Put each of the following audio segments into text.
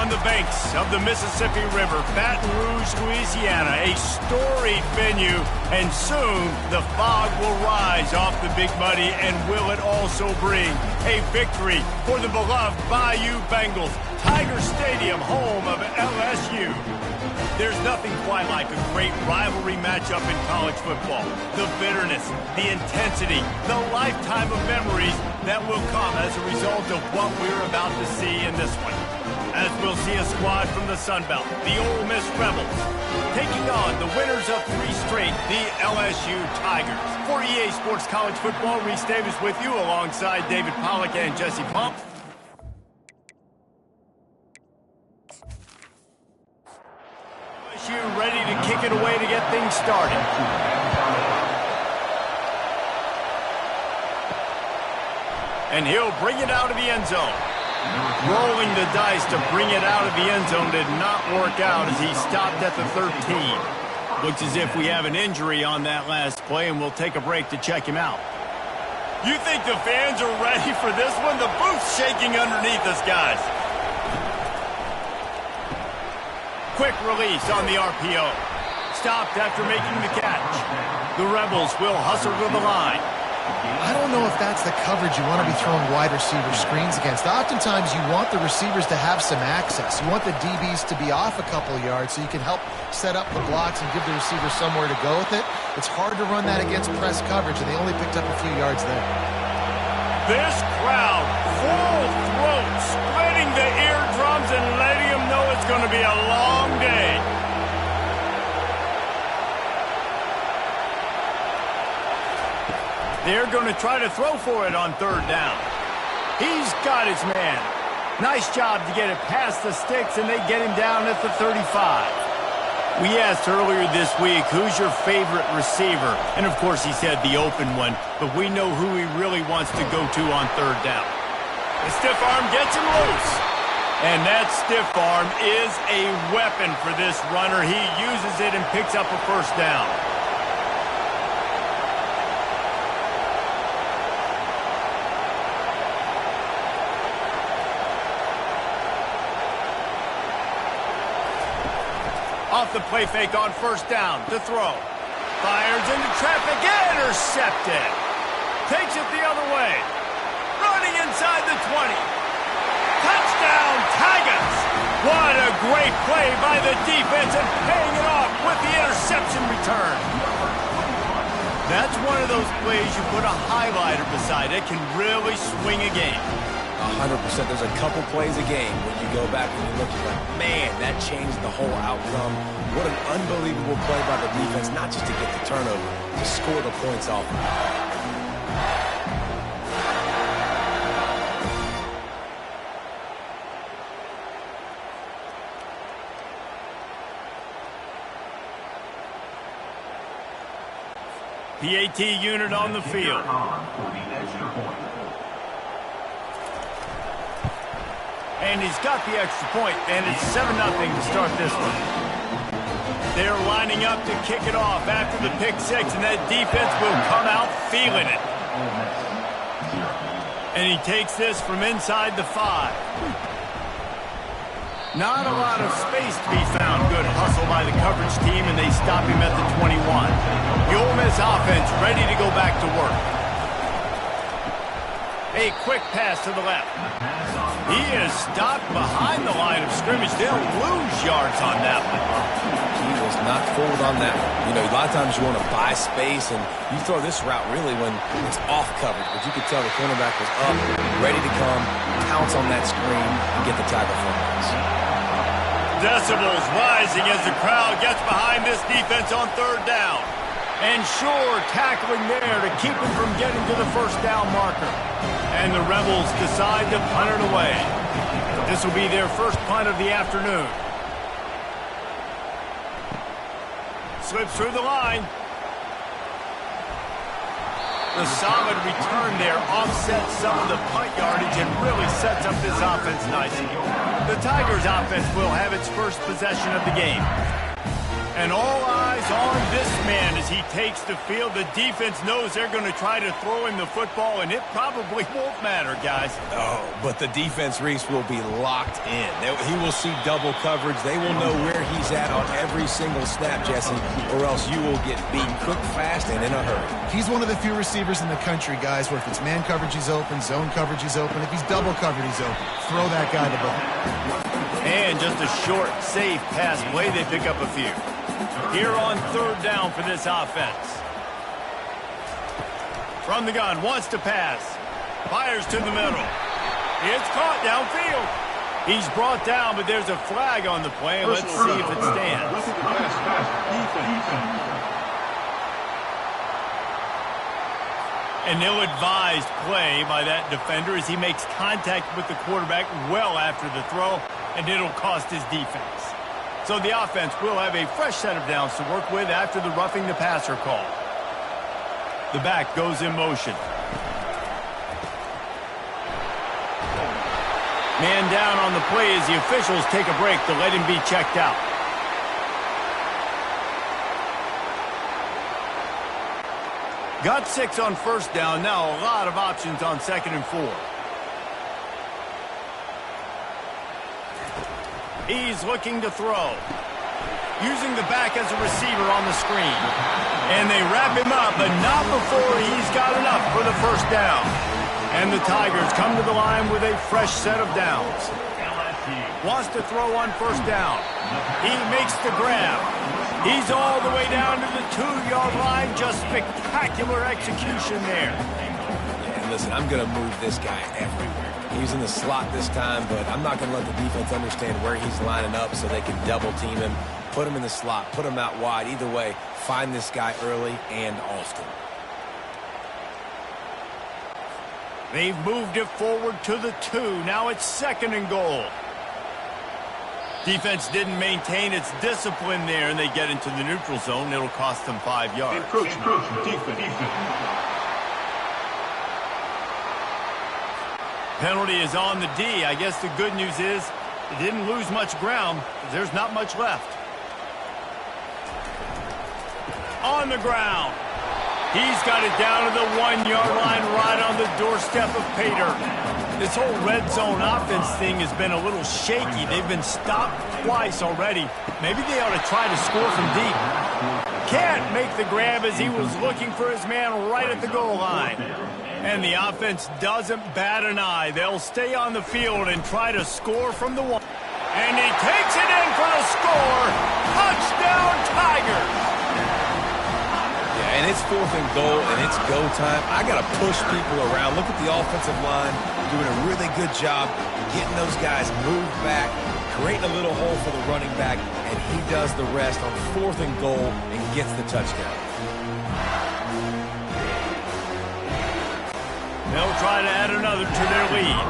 On the banks of the Mississippi River, Baton Rouge, Louisiana, a storied venue, and soon the fog will rise off the Big Muddy, and will it also bring a victory for the beloved Bayou Bengals. Tiger Stadium, home of LSU. There's nothing quite like a great rivalry matchup in college football. The bitterness, the intensity, the lifetime of memories that will come as a result of what we're about to see in this one. As we'll see a squad from the Sun Belt, the Ole Miss Rebels, taking on the winners of 3 straight, the LSU Tigers. For EA Sports College Football, Reese Davis with you alongside David Pollack and Jesse Plump. LSU ready to kick it away to get things started. And he'll bring it out of the end zone. Rolling the dice to bring it out of the end zone did not work out as he stopped at the 13. Looks as if we have an injury on that last play, and we'll take a break to check him out. You think the fans are ready for this one? The booth's shaking underneath us, guys. Quick release on the RPO. Stopped after making the catch. The Rebels will hustle to the line. I don't know if that's the coverage you want to be throwing wide receiver screens against. Oftentimes, you want the receivers to have some access. You want the DBs to be off a couple of yards so you can help set up the blocks and give the receiver somewhere to go with it. It's hard to run that against press coverage, and they only picked up a few yards there. This crowd, full throat, splitting the eardrums and letting them know it's going to be a long day. They're going to try to throw for it on 3rd down. He's got his man. Nice job to get it past the sticks, and they get him down at the 35. We asked earlier this week, who's your favorite receiver? And, of course, he said the open one, but we know who he really wants to go to on 3rd down. The stiff arm gets him loose. And that stiff arm is a weapon for this runner. He uses it and picks up a 1st down. Off the play fake on 1st down to throw. Fires into traffic, intercepted. Takes it the other way. Running inside the 20. Touchdown, Tigers! What a great play by the defense, and paying it off with the interception return. That's one of those plays you put a highlighter beside. It can really swing a game. 100%. There's a couple plays a game when you go back and you look, you're like, man, that changed the whole outcome. What an unbelievable play by the defense, not just to get the turnover, to score the points off. PAT unit on the field. And he's got the extra point, and it's 7-0 to start this one. They're lining up to kick it off after the pick 6, and that defense will come out feeling it. And he takes this from inside the 5. Not a lot of space to be found. Good hustle by the coverage team, and they stop him at the 21. The Ole Miss offense ready to go back to work. A quick pass to the left. He is stopped behind the line of scrimmage. They'll lose yards on that one. He was not fooled on that one. You know, a lot of times you want to buy space, and you throw this route really when it's off coverage. But you could tell the cornerback was up, ready to come, pounce on that screen, and get the tackle for him. Decibels rising as the crowd gets behind this defense on 3rd down. And sure, tackling there to keep him from getting to the 1st down marker. And the Rebels decide to punt it away. This will be their first punt of the afternoon. Slips through the line. The solid return there offsets some of the punt yardage and really sets up this offense nicely. The Tigers offense will have its first possession of the game. And all eyes on this man as he takes the field. The defense knows they're going to try to throw him the football, and it probably won't matter, guys. Oh, but the defense, Reese, will be locked in. He will see double coverage. They will know where he's at on every single snap, Jesse, or else you will get beat quick, fast, and in a hurry. He's one of the few receivers in the country, guys, where if it's man coverage, he's open, zone coverage, he's open. If he's double covered, he's open. Throw that guy the ball. And just a short, safe pass play. They pick up a few. Here on third down for this offense. From the gun, wants to pass. Fires to the middle. It's caught downfield. He's brought down, but there's a flag on the play. Let's see if it stands. An ill-advised play by that defender as he makes contact with the quarterback well after the throw, and it'll cost his defense. So the offense will have a fresh set of downs to work with after the roughing the passer call. The back goes in motion. Man down on the play as the officials take a break to let him be checked out. Got 6 on first down. Now a lot of options on 2nd and 4. He's looking to throw. Using the back as a receiver on the screen. And they wrap him up, but not before he's got enough for the first down. And the Tigers come to the line with a fresh set of downs. Wants to throw on first down. He makes the grab. He's all the way down to the 2-yard line. Just spectacular execution there. And listen, I'm going to move this guy everywhere. He's in the slot this time, but I'm not going to let the defense understand where he's lining up so they can double team him, put him in the slot, put him out wide. Either way, find this guy early and often. They've moved it forward to the 2. Now it's 2nd and goal. Defense didn't maintain its discipline there, and they get into the neutral zone. It'll cost them 5 yards. Penalty is on the D. I guess the good news is it didn't lose much ground. There's not much left. On the ground. He's got it down to the 1-yard line right on the doorstep of Pater. This whole red zone offense thing has been a little shaky. They've been stopped twice already. Maybe they ought to try to score from deep. Can't make the grab as he was looking for his man right at the goal line. And the offense doesn't bat an eye. They'll stay on the field and try to score from the 1. And he takes it in for the score. Touchdown, Tigers. And it's 4th and goal, and it's go time. I got to push people around. Look at the offensive line doing a really good job getting those guys moved back, creating a little hole for the running back, and he does the rest on 4th and goal and gets the touchdown. They'll try to add another to their lead.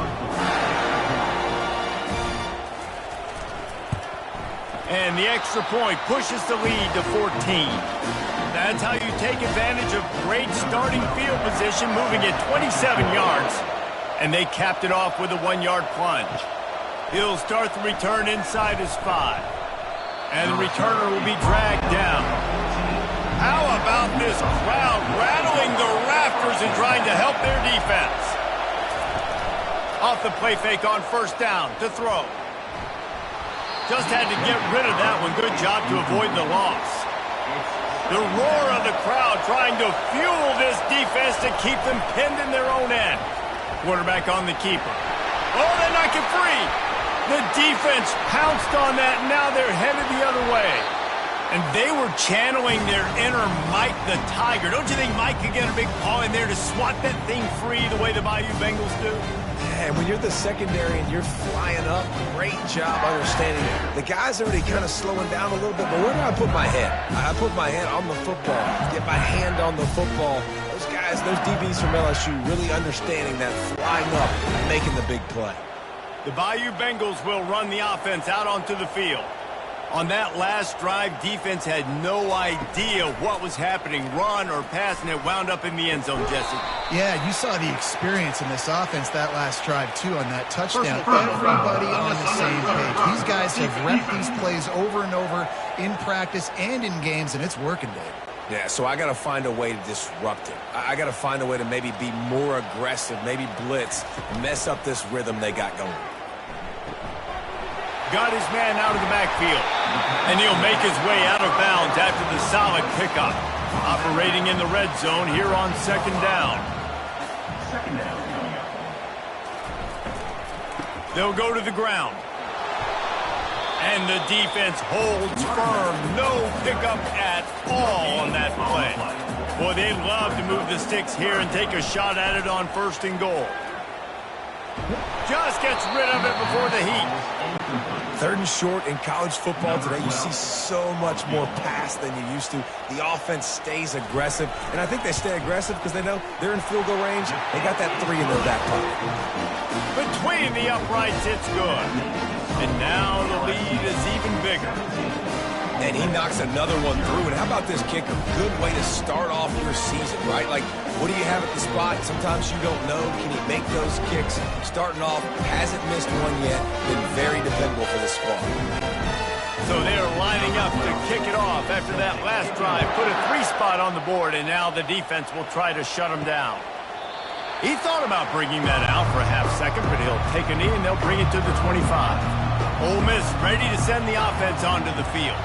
And the extra point pushes the lead to 14. That's how you take advantage of great starting field position, moving it 27 yards. And they capped it off with a 1-yard plunge. He'll start the return inside his 5. And the returner will be dragged down. How about this crowd rattling the rafters and trying to help their defense? Off the play fake on first down to throw. Just had to get rid of that one. Good job to avoid the loss. The roar of the crowd trying to fuel this defense to keep them pinned in their own end. Quarterback on the keeper. Oh, they knock it free. The defense pounced on that. Now they're headed the other way. And they were channeling their inner Mike the Tiger. Don't you think Mike could get a big paw in there to swat that thing free the way the Bayou Bengals do? And when you're the secondary and you're flying up, great job understanding. The guy's already kind of slowing down a little bit, but where do I put my head? I put my head on the football, get my hand on the football. Those guys, those DBs from LSU really understanding that flying up and making the big play. The Bayou Bengals will run the offense out onto the field. On that last drive, defense had no idea what was happening, run or pass, and it wound up in the end zone, Jesse. Yeah, you saw the experience in this offense that last drive, too, on that touchdown. Everybody on the same page. These guys have repped these plays over and over in practice and in games, and it's working, Dave. Yeah, so I got to find a way to disrupt it. I got to find a way to maybe be more aggressive, maybe blitz, mess up this rhythm they got going. Got his man out of the backfield, and he'll make his way out of bounds after the solid pickup. Operating in the red zone here on second down. They'll go to the ground. And the defense holds firm. No pickup at all on that play. Boy, they love to move the sticks here and take a shot at it on 1st and goal. Just gets rid of it before the heat. 3rd and short in college football today, you see so much more pass than you used to. The offense stays aggressive, and I think they stay aggressive because they know they're in field goal range. They got that 3 in their back pocket. Between the uprights, it's good. And now the lead is even bigger. And he knocks another one through. And how about this kicker? Good way to start off your season, right? Like, what do you have at the spot? Sometimes you don't know. Can he make those kicks? Starting off, hasn't missed one yet. Been very dependable for this squad. So they're lining up to kick it off after that last drive. Put a 3-spot on the board, and now the defense will try to shut him down. He thought about bringing that out for a half-second, but he'll take a knee, and they'll bring it to the 25. Ole Miss ready to send the offense onto the field.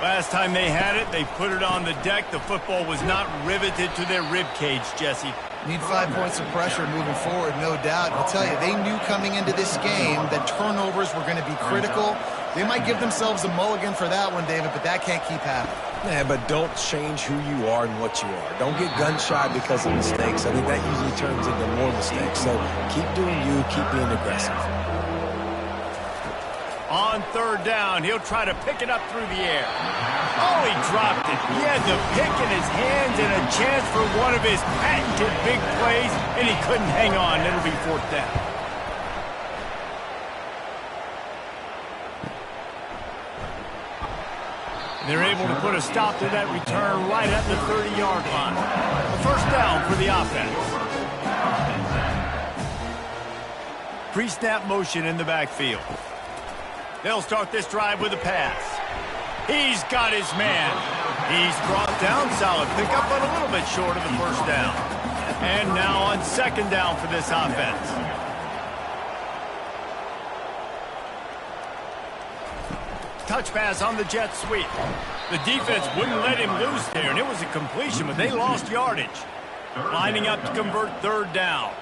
Last time they had it, they put it on the deck. The football was not riveted to their rib cage, Jesse. Need 5 points of pressure moving forward, no doubt. I'll tell you, they knew coming into this game that turnovers were going to be critical. They might give themselves a mulligan for that one, David, but that can't keep happening. Yeah, but don't change who you are and what you are. Don't get gun-shy because of mistakes. I think that usually turns into more mistakes. So keep doing you, keep being aggressive. On 3rd down, he'll try to pick it up through the air. Oh, he dropped it. He had the pick in his hands and a chance for one of his patented big plays, and he couldn't hang on. It'll be 4th down. They're able to put a stop to that return right at the 30-yard line. A 1st down for the offense. Pre-snap motion in the backfield. They'll start this drive with a pass. He's got his man. He's brought down, solid pickup, but a little bit short of the 1st down. And now on 2nd down for this offense. Touch pass on the jet sweep. The defense wouldn't let him loose there, and it was a completion, but they lost yardage. Lining up to convert 3rd down.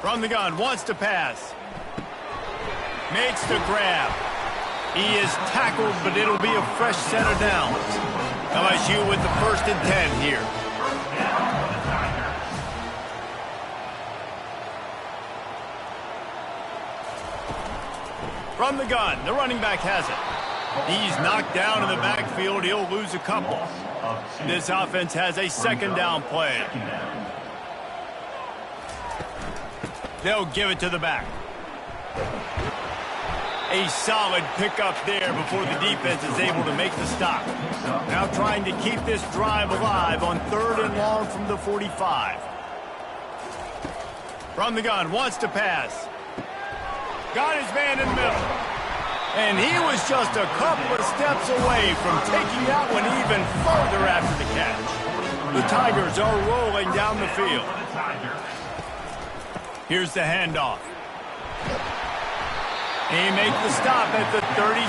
From the gun, wants to pass. Makes the grab. He is tackled, but it'll be a fresh set of downs. LSU with the 1st and 10 here. From the gun, the running back has it. He's knocked down in the backfield. He'll lose a couple. This offense has a 2nd down play. They'll give it to the back. A solid pickup there before the defense is able to make the stop. Now trying to keep this drive alive on 3rd and long from the 45. From the gun, wants to pass. Got his man in the middle. And he was just a couple of steps away from taking that one even further after the catch. The Tigers are rolling down the field. Here's the handoff. He makes the stop at the 33,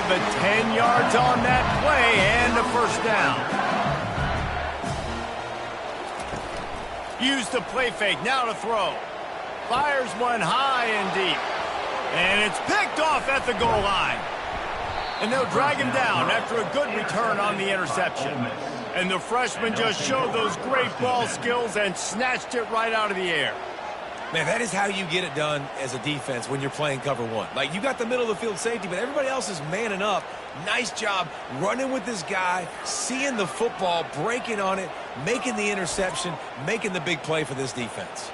but 10 yards on that play and a 1st down. Used the play fake, now to throw. Fires one high and deep. And it's picked off at the goal line. And they'll drag him down after a good return on the interception. And the freshman just showed those great ball skills and snatched it right out of the air. Man, that is how you get it done as a defense when you're playing cover one. Like, you got the middle of the field safety, but everybody else is manning up. Nice job running with this guy, seeing the football, breaking on it, making the interception, making the big play for this defense.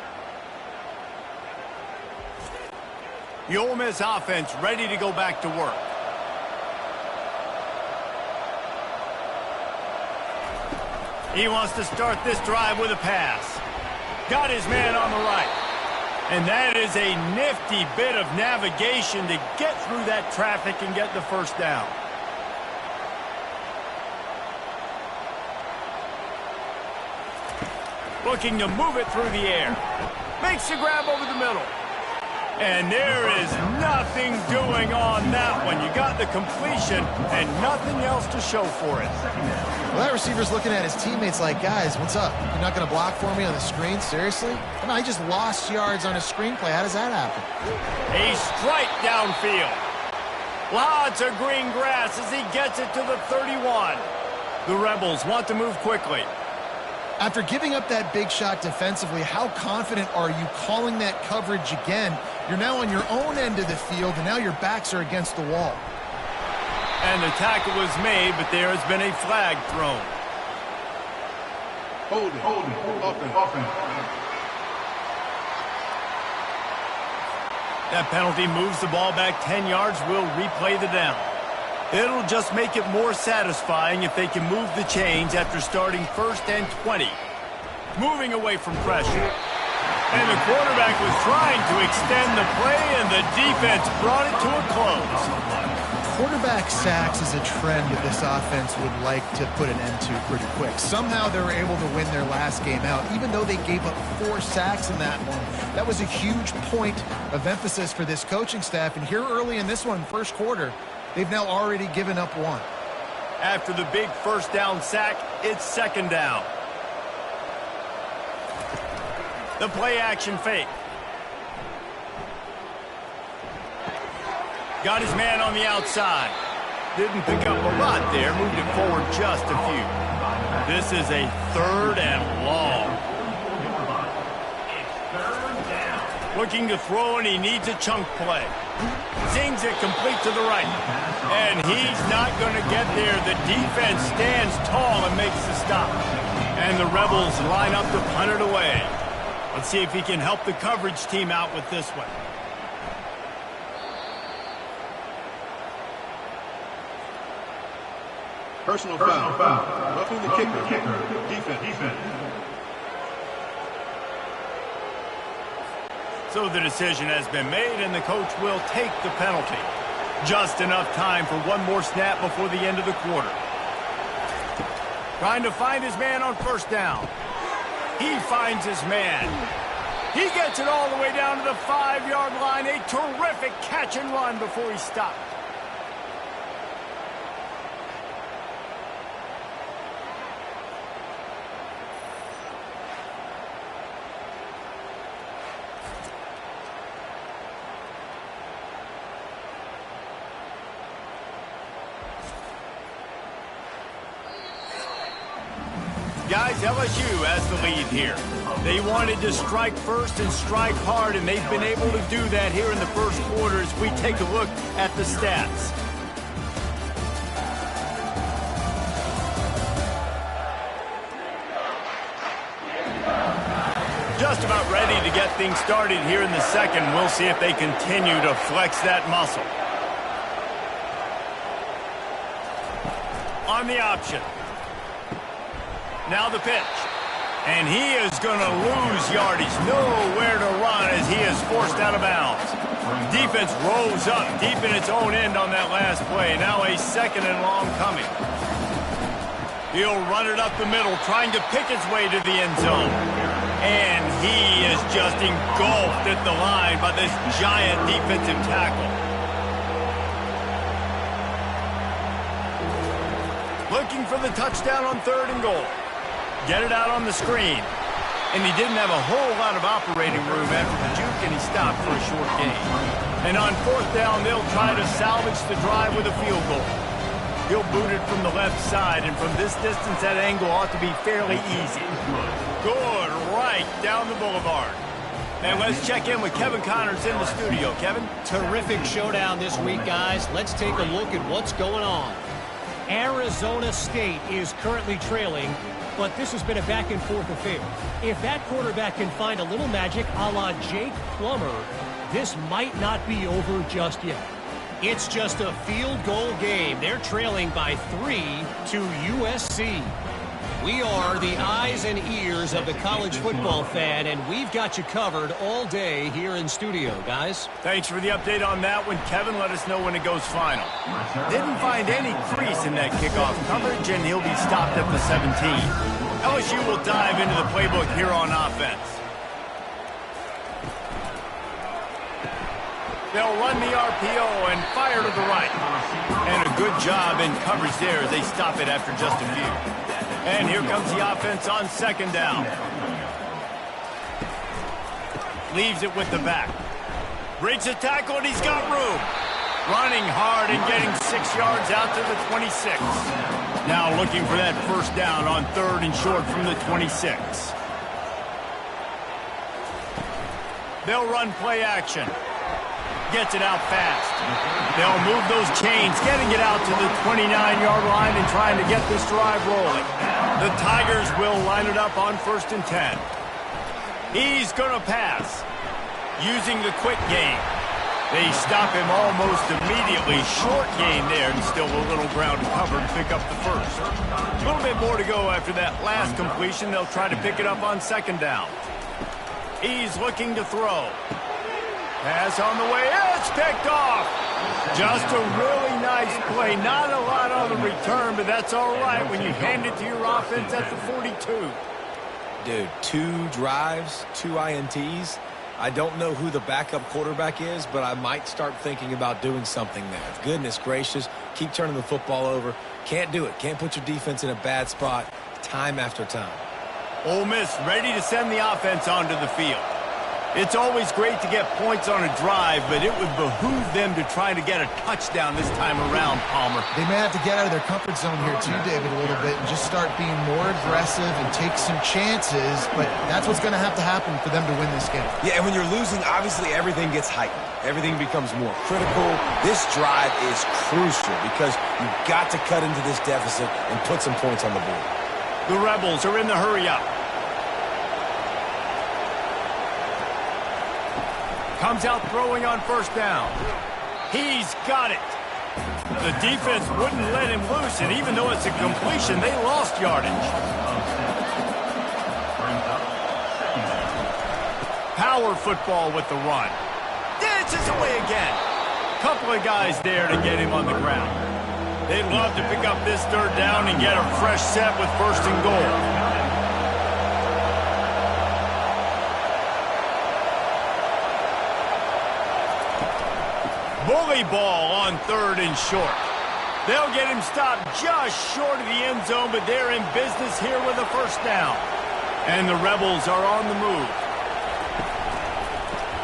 The Ole Miss offense ready to go back to work. He wants to start this drive with a pass. Got his man on the right. And that is a nifty bit of navigation to get through that traffic and get the first down. Looking to move it through the air. Makes the grab over the middle. And there is nothing doing on that one. You got the completion and nothing else to show for it. Well, that receiver's looking at his teammates like, guys, what's up? You're not going to block for me on the screen? Seriously? I mean, I just lost yards on a screenplay. How does that happen? A strike downfield. Lots of green grass as he gets it to the 31. The Rebels want to move quickly. After giving up that big shot defensively, how confident are you calling that coverage again? You're now on your own end of the field, and now your backs are against the wall. And the tackle was made, but there has been a flag thrown. Hold it. Offense. That penalty moves the ball back 10 yards. We'll replay the down. It'll just make it more satisfying if they can move the chains after starting 1st and 20. Moving away from pressure. And the quarterback was trying to extend the play, and the defense brought it to a close. Quarterback sacks is a trend that this offense would like to put an end to pretty quick. Somehow they were able to win their last game out, even though they gave up 4 sacks in that one. That was a huge point of emphasis for this coaching staff. And here early in this one, first quarter, they've now already given up 1. After the big first down sack, it's 2nd down. The play action fake. Got his man on the outside. Didn't pick up a lot there. Moved it forward just a few. This is a 3rd and long. Looking to throw, and he needs a chunk play. Zings it complete to the right. And he's not going to get there. The defense stands tall and makes the stop. And the Rebels line up to punt it away. Let's see if he can help the coverage team out with this one. Personal foul. Roughing the kicker. Defense. So the decision has been made, and the coach will take the penalty. Just enough time for one more snap before the end of the quarter. Trying to find his man on 1st down. He finds his man. He gets it all the way down to the 5-yard line. A terrific catch and run before he stopped. Guys, LSU has the lead here. They wanted to strike first and strike hard, and they've been able to do that here in the first quarter as we take a look at the stats. Just about ready to get things started here in the second. We'll see if they continue to flex that muscle. On the option. Now the pitch. And he is going to lose yardage. Nowhere to run as he is forced out of bounds. Defense rolls up deep in its own end on that last play. Now a 2nd and long coming. He'll run it up the middle, trying to pick his way to the end zone. And he is just engulfed at the line by this giant defensive tackle. Looking for the touchdown on 3rd and goal. Get it out on the screen. And he didn't have a whole lot of operating room after the juke, and he stopped for a short gain. And on 4th down, they'll try to salvage the drive with a field goal. He'll boot it from the left side, and from this distance, that angle ought to be fairly easy. Good, right down the boulevard. And let's check in with Kevin Connors in the studio. Kevin? Terrific showdown this week, guys. Let's take a look at what's going on. Arizona State is currently trailing, but this has been a back-and-forth affair. If that quarterback can find a little magic a la Jake Plummer, this might not be over just yet. It's just a field goal game. They're trailing by 3 to USC. We are the eyes and ears of the college football fan, and we've got you covered all day here in studio, guys. Thanks for the update on that one, Kevin. Let us know when it goes final. Didn't find any crease in that kickoff coverage, and he'll be stopped at the 17. LSU will dive into the playbook here on offense. They'll run the RPO and fire to the right. And a good job in coverage there as they stop it after just a few. And here comes the offense on second down. Leaves it with the back. Breaks a tackle and he's got room. Running hard and getting 6 yards out to the 26. Now looking for that first down on 3rd and short from the 26. They'll run play action. Gets it out fast. They'll move those chains, getting it out to the 29-yard line and trying to get this drive rolling. The Tigers will line it up on 1st and 10. He's going to pass, using the quick game. They stop him almost immediately. Short gain there, and still a little ground to cover to pick up the first. A little bit more to go after that last completion. They'll try to pick it up on 2nd down. He's looking to throw. Pass on the way. It's picked off. Just a really nice play. Not a lot on the return, but that's all right when you hand it to your offense at the 42. Dude, 2 drives, 2 INTs. I don't know who the backup quarterback is, but I might start thinking about doing something there. Goodness gracious. Keep turning the football over. Can't do it. Can't put your defense in a bad spot time after time. Ole Miss ready to send the offense onto the field. It's always great to get points on a drive, but it would behoove them to try to get a touchdown this time around, Palmer. They may have to get out of their comfort zone here too, David, a little bit and just start being more aggressive and take some chances, but that's what's going to have to happen for them to win this game. Yeah, and when you're losing, obviously everything gets heightened. Everything becomes more critical. This drive is crucial because you've got to cut into this deficit and put some points on the board. The Rebels are in the hurry-up. Comes out throwing on 1st down. He's got it. The defense wouldn't let him loose, and even though it's a completion, they lost yardage. Power football with the run. Dances away again. Couple of guys there to get him on the ground. They'd love to pick up this 3rd down and get a fresh set with 1st and goal. Bully ball on 3rd and short. They'll get him stopped just short of the end zone, but they're in business here with a 1st down. And the Rebels are on the move.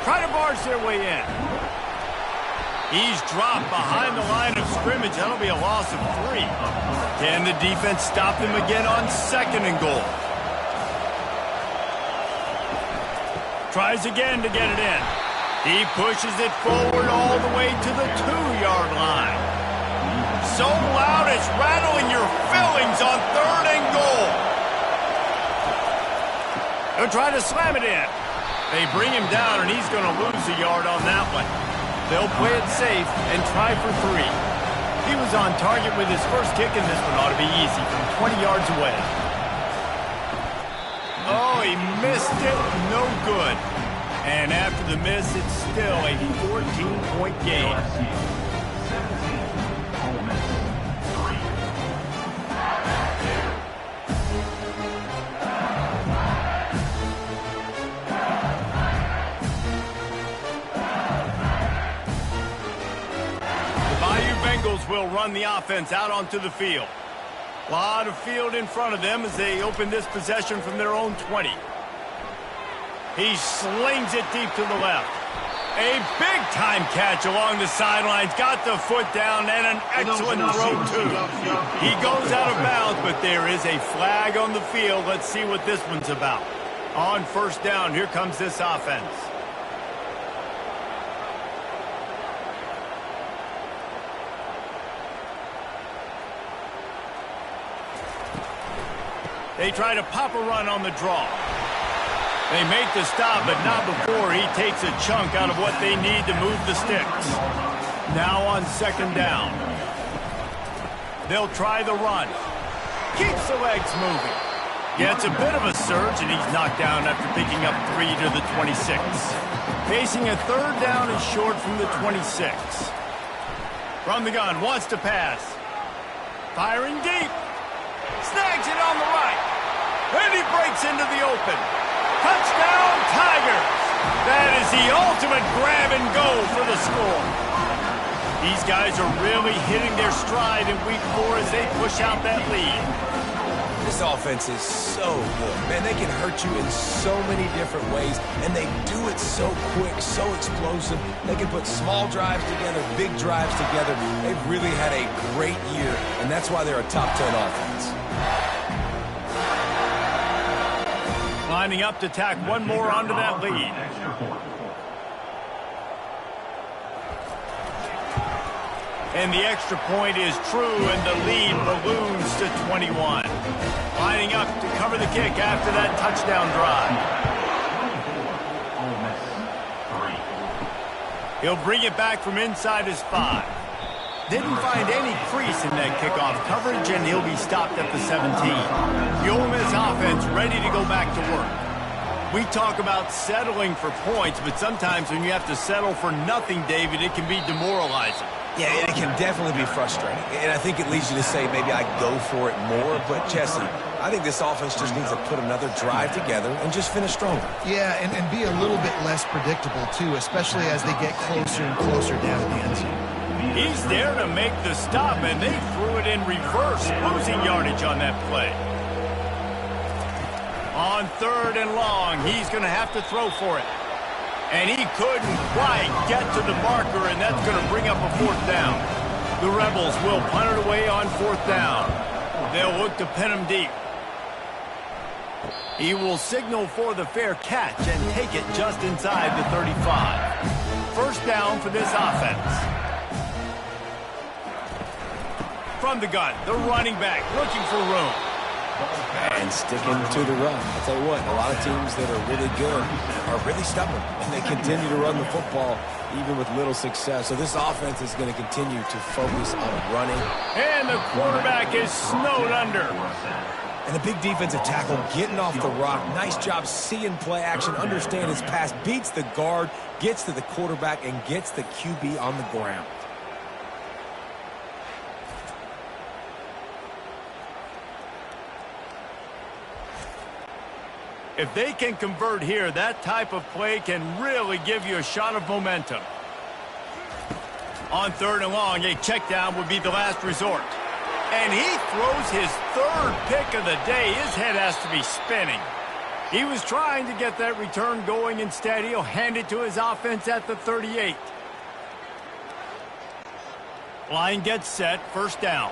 Try to barge their way in. He's dropped behind the line of scrimmage. That'll be a loss of 3. Can the defense stop them again on 2nd and goal? Tries again to get it in. He pushes it forward all the way to the 2-yard line. So loud it's rattling your fillings on 3rd and goal. They'll try to slam it in. They bring him down, and he's going to lose a yard on that one. They'll play it safe and try for 3. He was on target with his first kick, and this one ought to be easy from 20 yards away. Oh, he missed it. No good. And after the miss, it's still a 14-point game. The Bayou Bengals will run the offense out onto the field. A lot of field in front of them as they open this possession from their own 20. He slings it deep to the left. A big-time catch along the sidelines. Got the foot down and an excellent throw, too. He goes out of bounds, but there is a flag on the field. Let's see what this one's about. On 1st down, here comes this offense. They try to pop a run on the draw. They make the stop, but not before he takes a chunk out of what they need to move the sticks. Now on second down. They'll try the run. Keeps the legs moving. Gets a bit of a surge, and he's knocked down after picking up 3 to the 26. Facing a third down and short from the 26. From the gun, wants to pass. Firing deep. Snags it on the right. And he breaks into the open. Touchdown, Tigers! That is the ultimate grab and go for the score. These guys are really hitting their stride in week 4 as they push out that lead. This offense is so good. Man, they can hurt you in so many different ways, and they do it so quick, so explosive. They can put small drives together, big drives together. They've really had a great year, and that's why they're a top 10 offense. Lining up to tack one more onto that lead. And the extra point is true, and the lead balloons to 21. Lining up to cover the kick after that touchdown drive. He'll bring it back from inside his 5. Didn't find any crease in that kickoff coverage, and he'll be stopped at the 17. The Ole Miss offense ready to go back to work. We talk about settling for points, but sometimes when you have to settle for nothing, David, it can be demoralizing. Yeah, it can definitely be frustrating. And I think it leads you to say maybe I go for it more. But, Jesse, I think this offense just needs to put another drive together and just finish stronger. Yeah, and be a little bit less predictable, too, especially as they get closer and closer down to the end zone. He's there to make the stop, and they threw it in reverse, losing yardage on that play. On third and long, he's going to have to throw for it. And he couldn't quite get to the marker, and that's going to bring up a 4th down. The Rebels will punt it away on 4th down. They'll look to pin him deep. He will signal for the fair catch and take it just inside the 35. First down for this offense. From the gun, the running back looking for room. And sticking to the run. I'll tell you what, a lot of teams that are really good are really stubborn, and they continue to run the football even with little success. So this offense is going to continue to focus on running. And the quarterback is snowed under. And the big defensive tackle getting off the rock. Nice job seeing play action, understand his pass, beats the guard, gets to the quarterback, and gets the QB on the ground. If they can convert here, that type of play can really give you a shot of momentum. On third and long, a check down would be the last resort. And he throws his 3rd pick of the day. His head has to be spinning. He was trying to get that return going. Instead, he'll hand it to his offense at the 38. Line gets set, first down.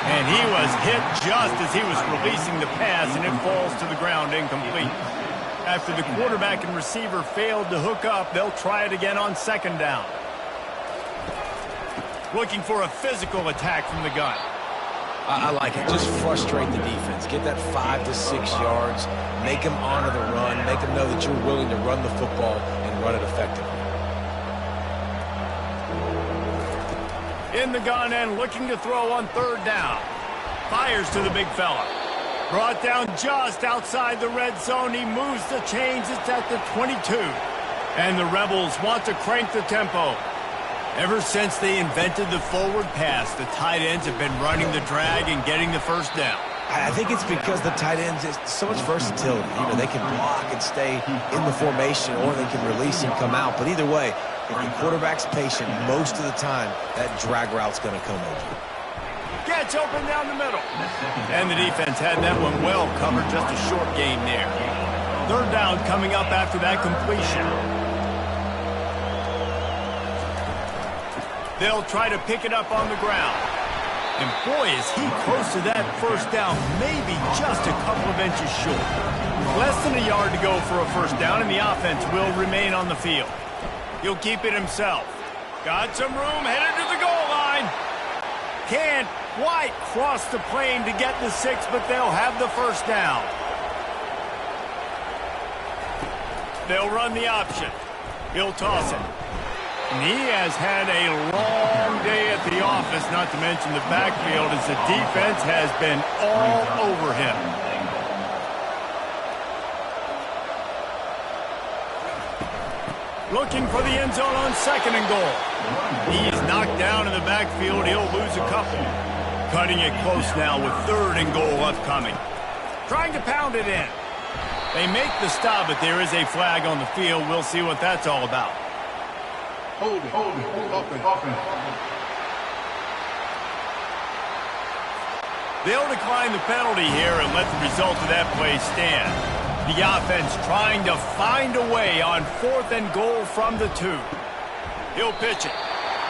And he was hit just as he was releasing the pass, and it falls to the ground incomplete. After the quarterback and receiver failed to hook up, they'll try it again on second down. Looking for a physical attack from the gun. I like it. Just frustrate the defense. Get that 5 to 6 yards. Make them honor the run. Make them know that you're willing to run the football and run it effectively. In the gun and looking to throw on third down. Fires to the big fella. Brought down just outside the red zone. He moves the chains. It's at the 22. And the Rebels want to crank the tempo. Ever since they invented the forward pass, the tight ends have been running the drag and getting the first down. I think it's because the tight ends, it's so much versatility. You know, they can block and stay in the formation, or they can release and come out. But either way, if the quarterback's patient, most of the time, that drag route's going to come over. Gets open down the middle. And the defense had that one well covered. Just a short game there. Third down coming up after that completion. They'll try to pick it up on the ground. And boy, is he close to that first down, maybe just a couple of inches short. Less than a yard to go for a first down, and the offense will remain on the field. He'll keep it himself. Got some room, headed to the goal line. Can't quite cross the plane to get the 6, but they'll have the first down. They'll run the option. He'll toss it. And he has had a long day at the office, not to mention the backfield, as the defense has been all over him. Looking for the end zone on 2nd and goal. He's knocked down in the backfield. He'll lose a couple. Cutting it close now with 3rd and goal upcoming. Trying to pound it in. They make the stop, but there is a flag on the field. We'll see what that's all about. Hold it. Offense. They'll decline the penalty here and let the result of that play stand. The offense trying to find a way on 4th and goal from the 2. He'll pitch it.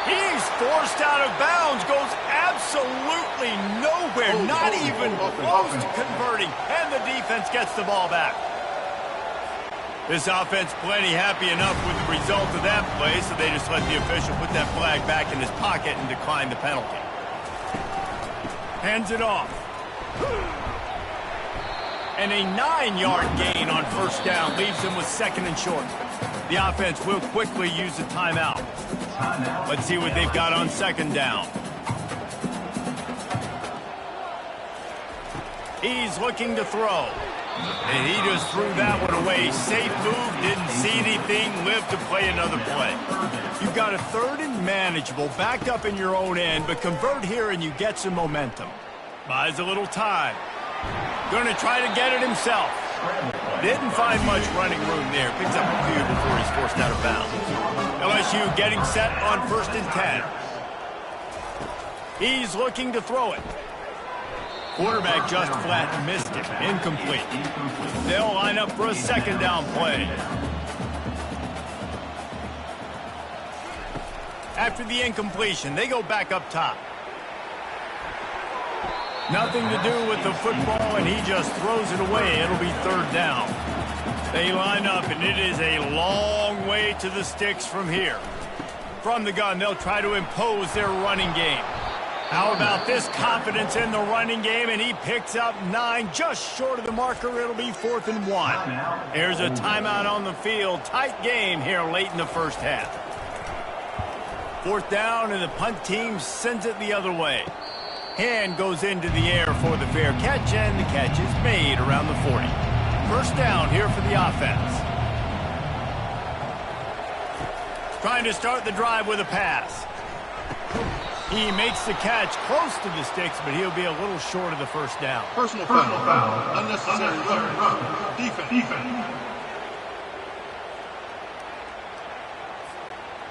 He's forced out of bounds, goes absolutely nowhere, not even close to converting, and the defense gets the ball back. This offense plenty happy enough with the result of that play, so they just let the official put that flag back in his pocket and decline the penalty. Hands it off. And a 9-yard gain on 1st down leaves him with 2nd and short. The offense will quickly use a timeout. Let's see what they've got on 2nd down. He's looking to throw. And he just threw that one away. Safe move, didn't see anything, lived to play another play. You've got a 3rd and manageable, back up in your own end, but convert here and you get some momentum. Buys a little time. Going to try to get it himself. Didn't find much running room there. Picks up a few before he's forced out of bounds. LSU getting set on 1st and 10. He's looking to throw it. Quarterback just flat missed it. Incomplete. They'll line up for a 2nd down play. After the incompletion, they go back up top. Nothing to do with the football, and he just throws it away. It'll be 3rd down. They line up, and it is a long way to the sticks from here. From the gun, they'll try to impose their running game. How about this confidence in the running game, and he picks up 9, just short of the marker. It'll be 4th and 1. There's a timeout on the field. Tight game here late in the 1st half. 4th down, and the punt team sends it the other way. Hand goes into the air for the fair catch, and the catch is made around the 40. 1st down here for the offense. Trying to start the drive with a pass. He makes the catch close to the sticks, but he'll be a little short of the 1st down. Personal foul. Unnecessary run. Defense.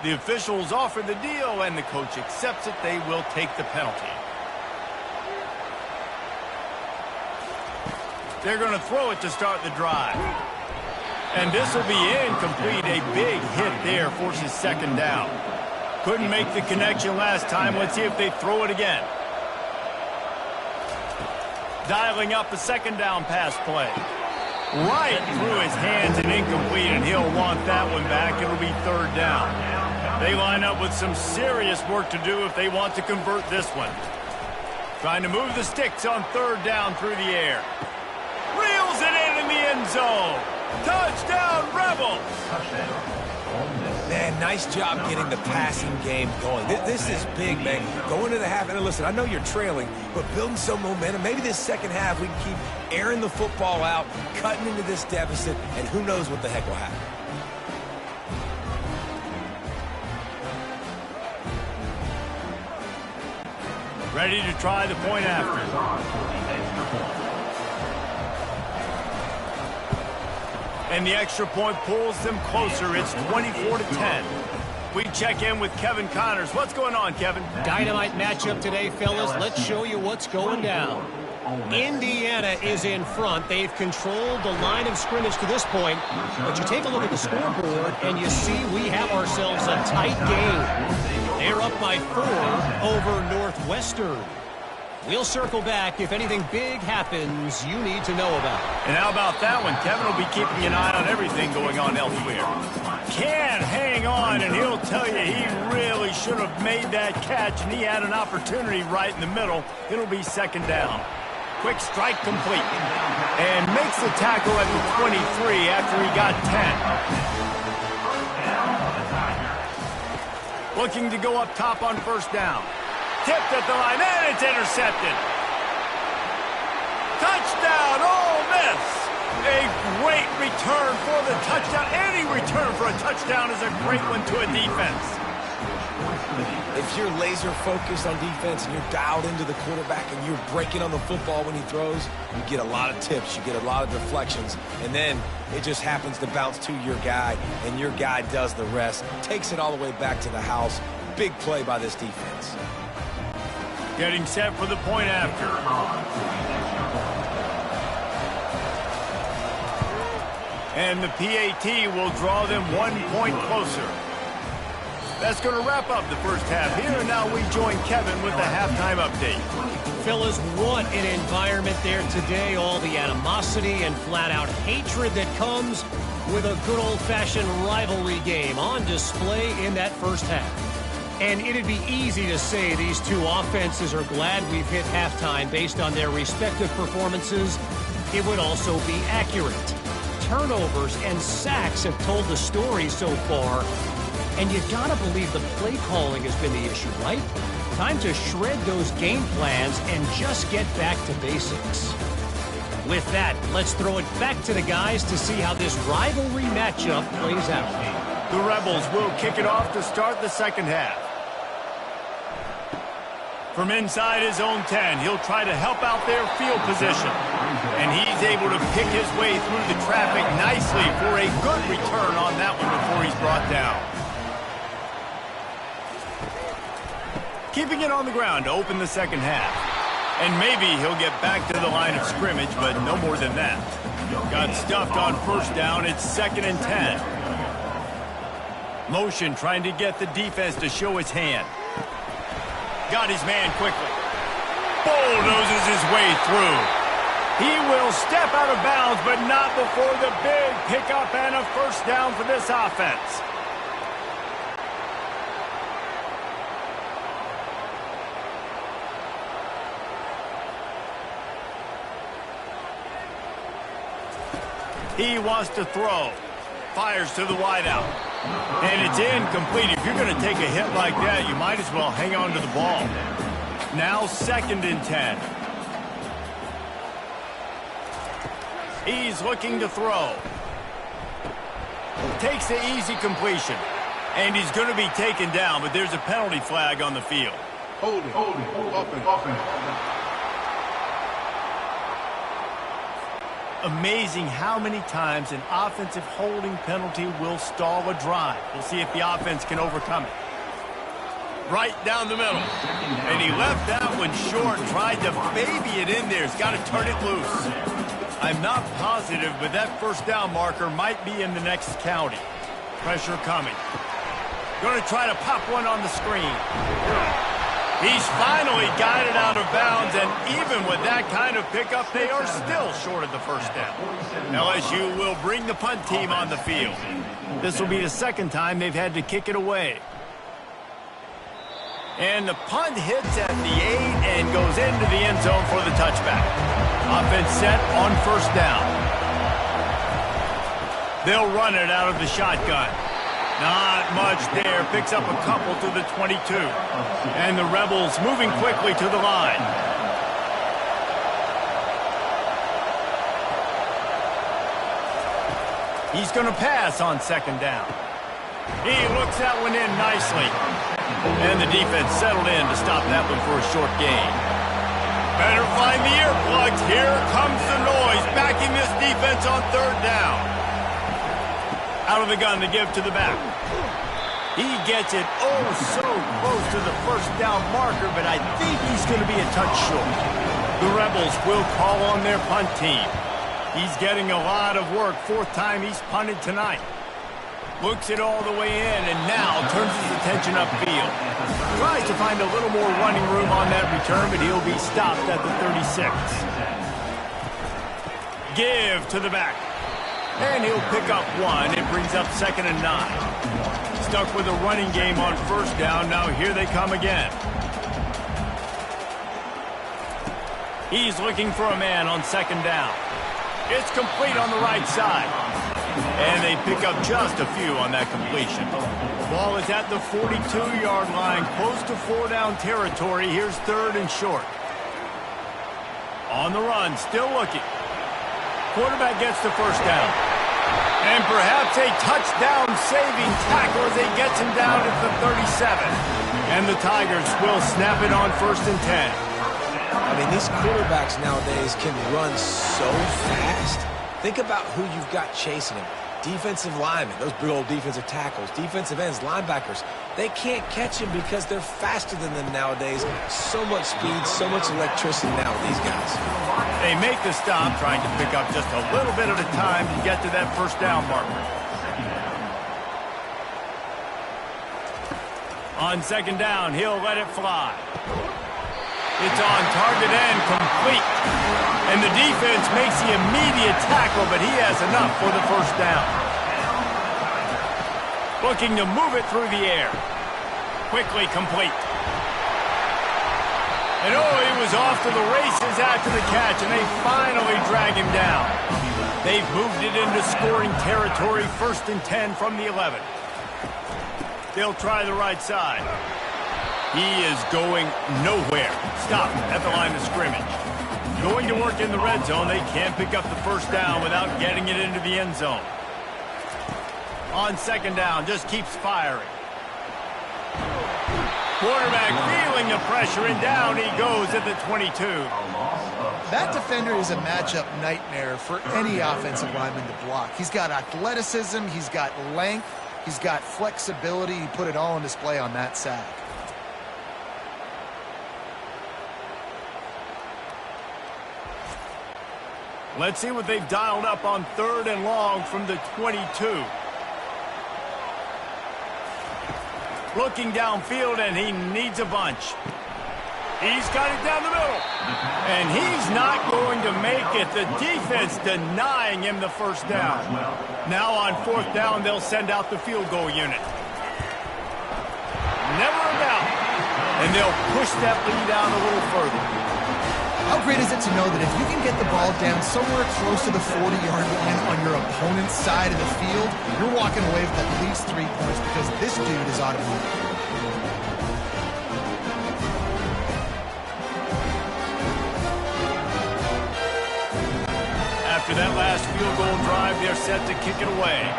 The officials offer the deal, and the coach accepts it. They will take the penalty. They're going to throw it to start the drive. And this will be incomplete. A big hit there forces 2nd down. Couldn't make the connection last time. Let's see if they throw it again. Dialing up a 2nd down pass play. Right through his hands and incomplete, and he'll want that one back. It'll be 3rd down. They line up with some serious work to do if they want to convert this one. Trying to move the sticks on 3rd down through the air. Reels it in the end zone. Touchdown, Rebels! Man, nice job getting the passing game going. This is big, man. Going to the half, and listen, I know you're trailing, but building some momentum. Maybe this 2nd half we can keep airing the football out, cutting into this deficit, and who knows what the heck will happen. Ready to try the point after. And the extra point pulls them closer. It's 24-10. We check in with Kevin Connors. What's going on, Kevin? Dynamite matchup today, fellas. Let's show you what's going down. Indiana is in front. They've controlled the line of scrimmage to this point. But you take a look at the scoreboard, and you see we have ourselves a tight game. They're up by 4 over Northwestern. We'll circle back if anything big happens you need to know about. And how about that one? Kevin will be keeping an eye on everything going on elsewhere. Can hang on, and he'll tell you he really should. should have made that catch, and he had an opportunity right in the middle. It'll be second down. Quick strike complete. And makes the tackle at the 23 after he got 10. Looking to go up top on first down. Tipped at the line, and it's intercepted. Touchdown, Ole Miss. A great return for the touchdown. Any return for a touchdown is a great one to a defense. If you're laser focused on defense and you're dialed into the quarterback and you're breaking on the football when he throws, you get a lot of tips, you get a lot of deflections, and then it just happens to bounce to your guy, and your guy does the rest, takes it all the way back to the house. Big play by this defense. Getting set for the point after. And the PAT will draw them 1 point closer. That's going to wrap up the first half here, and now we join Kevin with the halftime update. Fellas, what an environment there today. All the animosity and flat-out hatred that comes with a good old-fashioned rivalry game on display in that first half. And it'd be easy to say these two offenses are glad we've hit halftime based on their respective performances. It would also be accurate. Turnovers and sacks have told the story so far. And you gotta believe the play calling has been the issue, right? Time to shred those game plans and just get back to basics. With that, let's throw it back to the guys to see how this rivalry matchup plays out. The Rebels will kick it off to start the second half. From inside his own 10, he'll try to help out their field position. And he's able to pick his way through the traffic nicely for a good return on that one before he's brought down. Keeping it on the ground to open the second half. And maybe he'll get back to the line of scrimmage, but no more than that. Got stuffed on first down. It's 2nd and 10. Motion trying to get the defense to show his hand. Got his man quickly. Bulldozes his way through. He will step out of bounds, but not before the big pickup and a first down for this offense. He wants to throw. Fires to the wideout. And it's incomplete. If you're going to take a hit like that, you might as well hang on to the ball. Now 2nd and 10. He's looking to throw. Takes the easy completion. And he's going to be taken down, but there's a penalty flag on the field. Holding, offense. Amazing how many times an offensive holding penalty will stall a drive. We'll see if the offense can overcome it. Right down the middle. And he left that one short, tried to baby it in there. He's got to turn it loose. I'm not positive, but that first down marker might be in the next county. Pressure coming. Going to try to pop one on the screen. He's finally got it out of bounds, and even with that kind of pickup, they are still short of the first down. LSU will bring the punt team on the field. This will be the second time they've had to kick it away. And the punt hits at the 8 and goes into the end zone for the touchback. Offense set on first down. They'll run it out of the shotgun. Not much there. Picks up a couple to the 22. And the Rebels moving quickly to the line. He's going to pass on 2nd down. He looks that one in nicely. And the defense settled in to stop that one for a short gain. Better find the earplugs. Here comes the noise. Backing this defense on 3rd down. Out of the gun to give to the back. He gets it so close to the first down marker, but I think he's going to be a touch short. The Rebels will call on their punt team. He's getting a lot of work. 4th time he's punted tonight. Looks it all the way in and now turns his attention upfield. Tries to find a little more running room on that return, but he'll be stopped at the 36. Give to the back. And he'll pick up one. It brings up 2nd and 9. stuck with a running game on first down. Now here they come again. He's looking for a man on second down. It's complete on the right side. And they pick up just a few on that completion. Ball is at the 42-yard line, close to 4-down territory. Here's third and short. On the run, still looking. Quarterback gets the first down. And perhaps a touchdown-saving tackle as he gets him down at the 37. And the Tigers will snap it on first and 10. I mean, these quarterbacks nowadays can run so fast. Think about who you've got chasing him. Defensive linemen, those big old defensive tackles, defensive ends, linebackers. They can't catch him because they're faster than them nowadays. So much speed, so much electricity now with these guys. They make the stop, trying to pick up just a little bit at a time to get to that first down marker. On second down, he'll let it fly. It's on target and complete. And the defense makes the immediate tackle, but he has enough for the first down. Looking to move it through the air. Quickly complete. And oh, he was off to the races after the catch, and they finally drag him down. They've moved it into scoring territory, first and 10 from the 11. They'll try the right side. He is going nowhere. Stop at the line of scrimmage. Going to work in the red zone. They can't pick up the first down without getting it into the end zone. On second down, just keeps firing. Quarterback feeling the pressure, and down he goes at the 22. That defender is a matchup nightmare for any offensive lineman to block. He's got athleticism, he's got length, he's got flexibility. He put it all on display on that sack. Let's see what they've dialed up on third and long from the 22. Looking downfield, and he needs a bunch. He's got it down the middle. And he's not going to make it. The defense denying him the first down. Now on fourth down, they'll send out the field goal unit. Never a doubt. And they'll push that lead out a little further. How great is it to know that if you can get the ball down somewhere close to the 40-yard line on your opponent's side of the field, you're walking away with at least 3 points because this dude is automatic. After that last field goal drive, they're set to kick it away.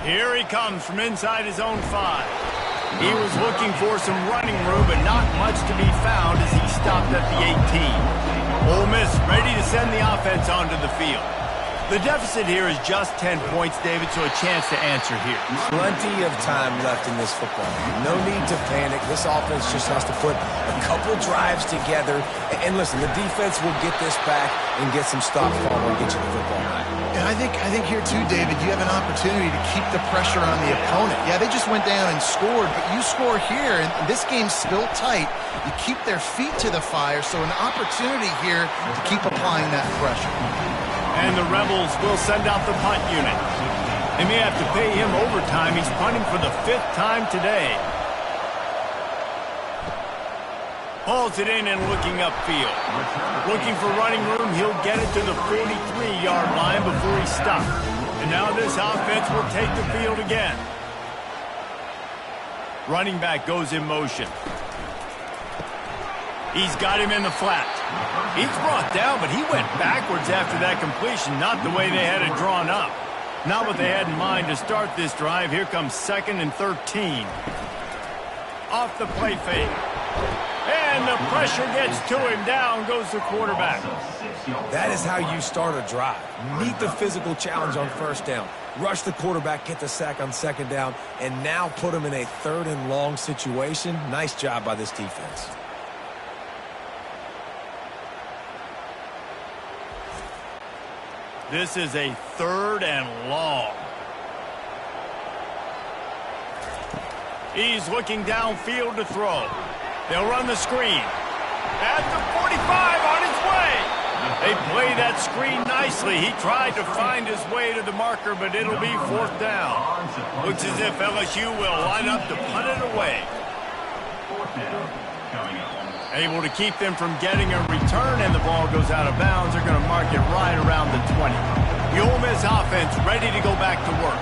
Here he comes from inside his own 5. He was looking for some running room, but not much to be found as he stopped at the 18. Ole Miss ready to send the offense onto the field. The deficit here is just 10 points, David, so a chance to answer here. Plenty of time left in this football. No need to panic. This offense just has to put a couple drives together. And listen, the defense will get this back and get some stops following and get you the football back. And I think here too, David, you have an opportunity to keep the pressure on the opponent. Yeah, they just went down and scored, but you score here, and this game's still tight. You keep their feet to the fire, so an opportunity here to keep applying that pressure. And the Rebels will send out the punt unit. They may have to pay him overtime. He's punting for the 5th time today. Hauls it in and looking upfield. Looking for running room. He'll get it to the 43-yard line before he stops. And now this offense will take the field again. Running back goes in motion. He's got him in the flat. He's brought down, but he went backwards after that completion, not the way they had it drawn up. Not what they had in mind to start this drive. Here comes 2nd and 13. Off the play fake. And the pressure gets to him. Down goes the quarterback. That is how you start a drive. Meet the physical challenge on first down. Rush the quarterback, get the sack on second down, and now put him in a 3rd and long situation. Nice job by this defense. This is a 3rd and long. He's looking downfield to throw. They'll run the screen. At the 45 on his way. They play that screen nicely. He tried to find his way to the marker, but it'll be 4th down. Looks as if LSU will line up to punt it away. 4th down coming up. Able to keep them from getting a return, and the ball goes out of bounds. They're going to mark it right around the 20. The Ole Miss offense ready to go back to work.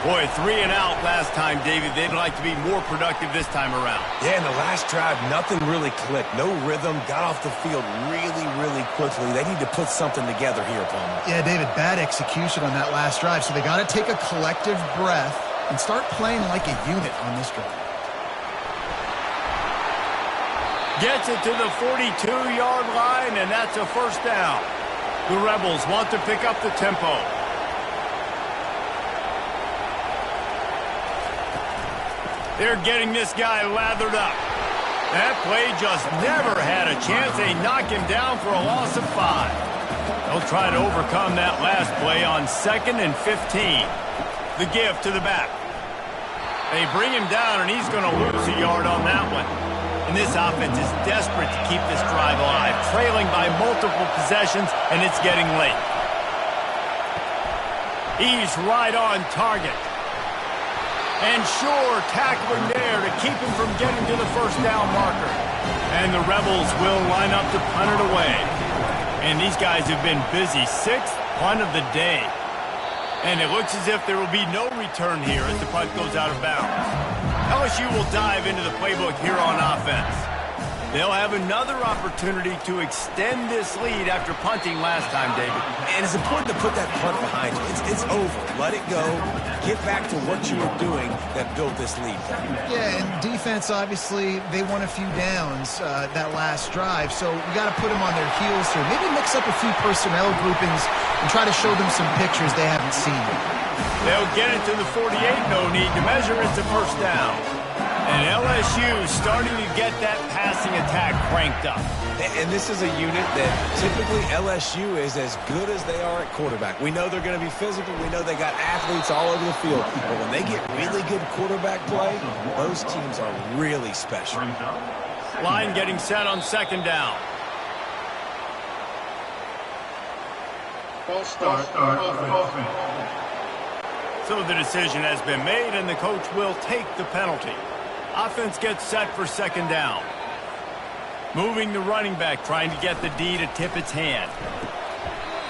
Boy, 3 and out last time, David. They'd like to be more productive this time around. Yeah, in the last drive, nothing really clicked. No rhythm, got off the field really, really quickly. They need to put something together here, Palmer. Yeah, David, bad execution on that last drive, so they got to take a collective breath and start playing like a unit on this drive. Gets it to the 42-yard line, and that's a 1st down. The Rebels want to pick up the tempo. They're getting this guy lathered up. That play just never had a chance. They knock him down for a loss of 5. They'll try to overcome that last play on 2nd and 15. The give to the back. They bring him down, and he's going to lose a yard on that one. And this offense is desperate to keep this drive alive, trailing by multiple possessions, and it's getting late. He's right on target. And sure, tackling there to keep him from getting to the 1st down marker. And the Rebels will line up to punt it away. And these guys have been busy. 6th punt of the day. And it looks as if there will be no return here as the punt goes out of bounds. LSU will dive into the playbook here on offense. They'll have another opportunity to extend this lead after punting last time, David. And it's important to put that punt behind you. It's over. Let it go. Get back to what you were doing that built this lead. Yeah, and defense, obviously, they won a few downs that last drive, so we got to put them on their heels here. Maybe mix up a few personnel groupings and try to show them some pictures they haven't seen. They'll get it to the 48, no need to measure. It's a 1st down. And LSU starting to get that passing attack cranked up. And this is a unit that typically LSU is as good as they are at quarterback. We know they're going to be physical. We know they got athletes all over the field. But when they get really good quarterback play, those teams are really special. Line getting set on 2nd down. False start. Offense. So the decision has been made, and the coach will take the penalty. Offense gets set for 2nd down. Moving the running back, trying to get the D to tip its hand.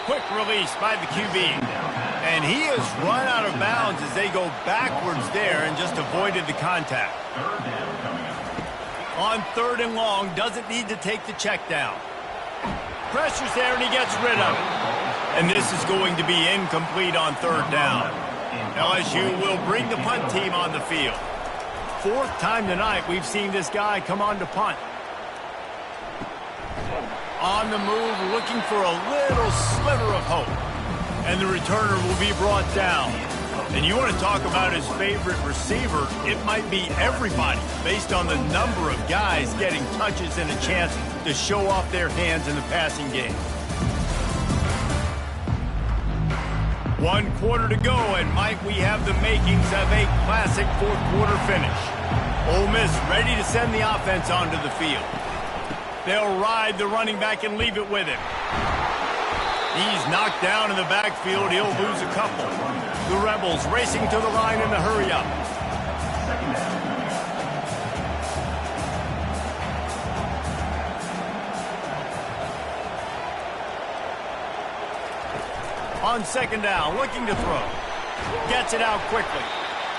Quick release by the QB. And he has run out of bounds as they go backwards there and just avoided the contact. 3rd down coming up. On 3rd and long, doesn't need to take the check down. Pressure's there, and he gets rid of it. And this is going to be incomplete on 3rd down. LSU will bring the punt team on the field. 4th time tonight we've seen this guy come on to punt. On the move, looking for a little sliver of hope. And the returner will be brought down. And you want to talk about his favorite receiver, it might be everybody based on the number of guys getting touches and a chance to show off their hands in the passing game. 1 quarter to go, and might we have the makings of a classic 4th quarter finish. Ole Miss ready to send the offense onto the field. They'll ride the running back and leave it with him. He's knocked down in the backfield. He'll lose a couple. The Rebels racing to the line in the hurry-up. On 2nd down, looking to throw. Gets it out quickly.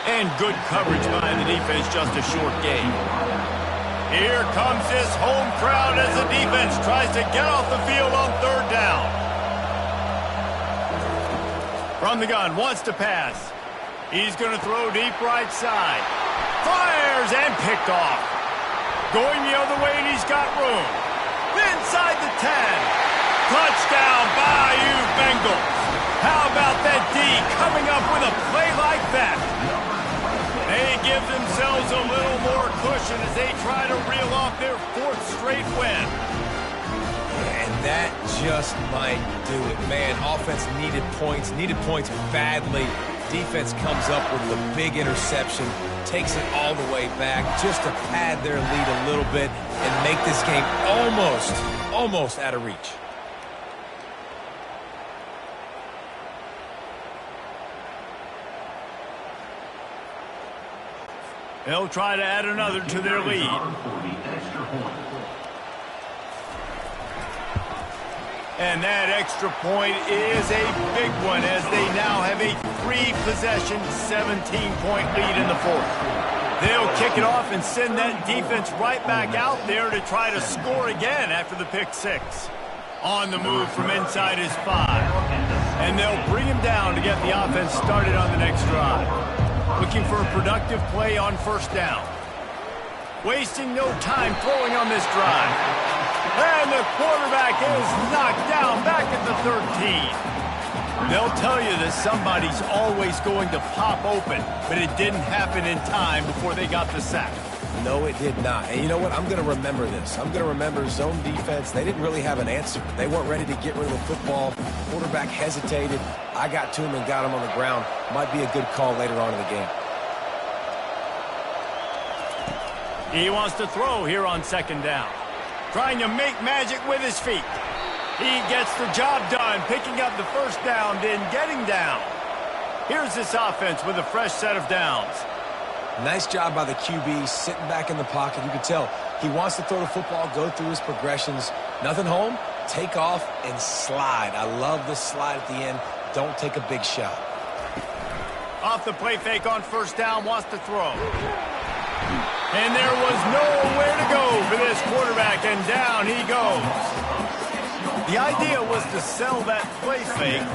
And good coverage by the defense, just a short gain. Here comes this home crowd as the defense tries to get off the field on 3rd down. From the gun, wants to pass. He's going to throw deep right side. Fires and picked off. Going the other way, and he's got room. Inside the 10. Touchdown, Bayou Bengals. How about that D coming up with a play like that? They give themselves a little more cushion as they try to reel off their 4th straight win. And that just might do it. Man, offense needed points badly. Defense comes up with the big interception, takes it all the way back just to pad their lead a little bit and make this game almost out of reach. They'll try to add another to their lead. And that extra point is a big one as they now have a 3-possession, 17-point lead in the fourth. They'll kick it off and send that defense right back out there to try to score again after the pick six. On the move from inside his 5. And they'll bring him down to get the offense started on the next drive. Looking for a productive play on first down. Wasting no time throwing on this drive. And the quarterback is knocked down back at the 13. They'll tell you that somebody's always going to pop open, but it didn't happen in time before they got the sack. No, it did not. And you know what? I'm going to remember this. I'm going to remember zone defense. They didn't really have an answer. They weren't ready to get rid of the football. Quarterback hesitated. I got to him and got him on the ground. Might be a good call later on in the game. He wants to throw here on second down. Trying to make magic with his feet. He gets the job done, picking up the first down, then getting down. Here's this offense with a fresh set of downs. Nice job by the QB, sitting back in the pocket. You can tell he wants to throw the football, go through his progressions. Nothing home, take off, and slide. I love the slide at the end. Don't take a big shot. Off the play fake on first down, wants to throw. And there was nowhere to go for this quarterback, and down he goes. The idea was to sell that play fake.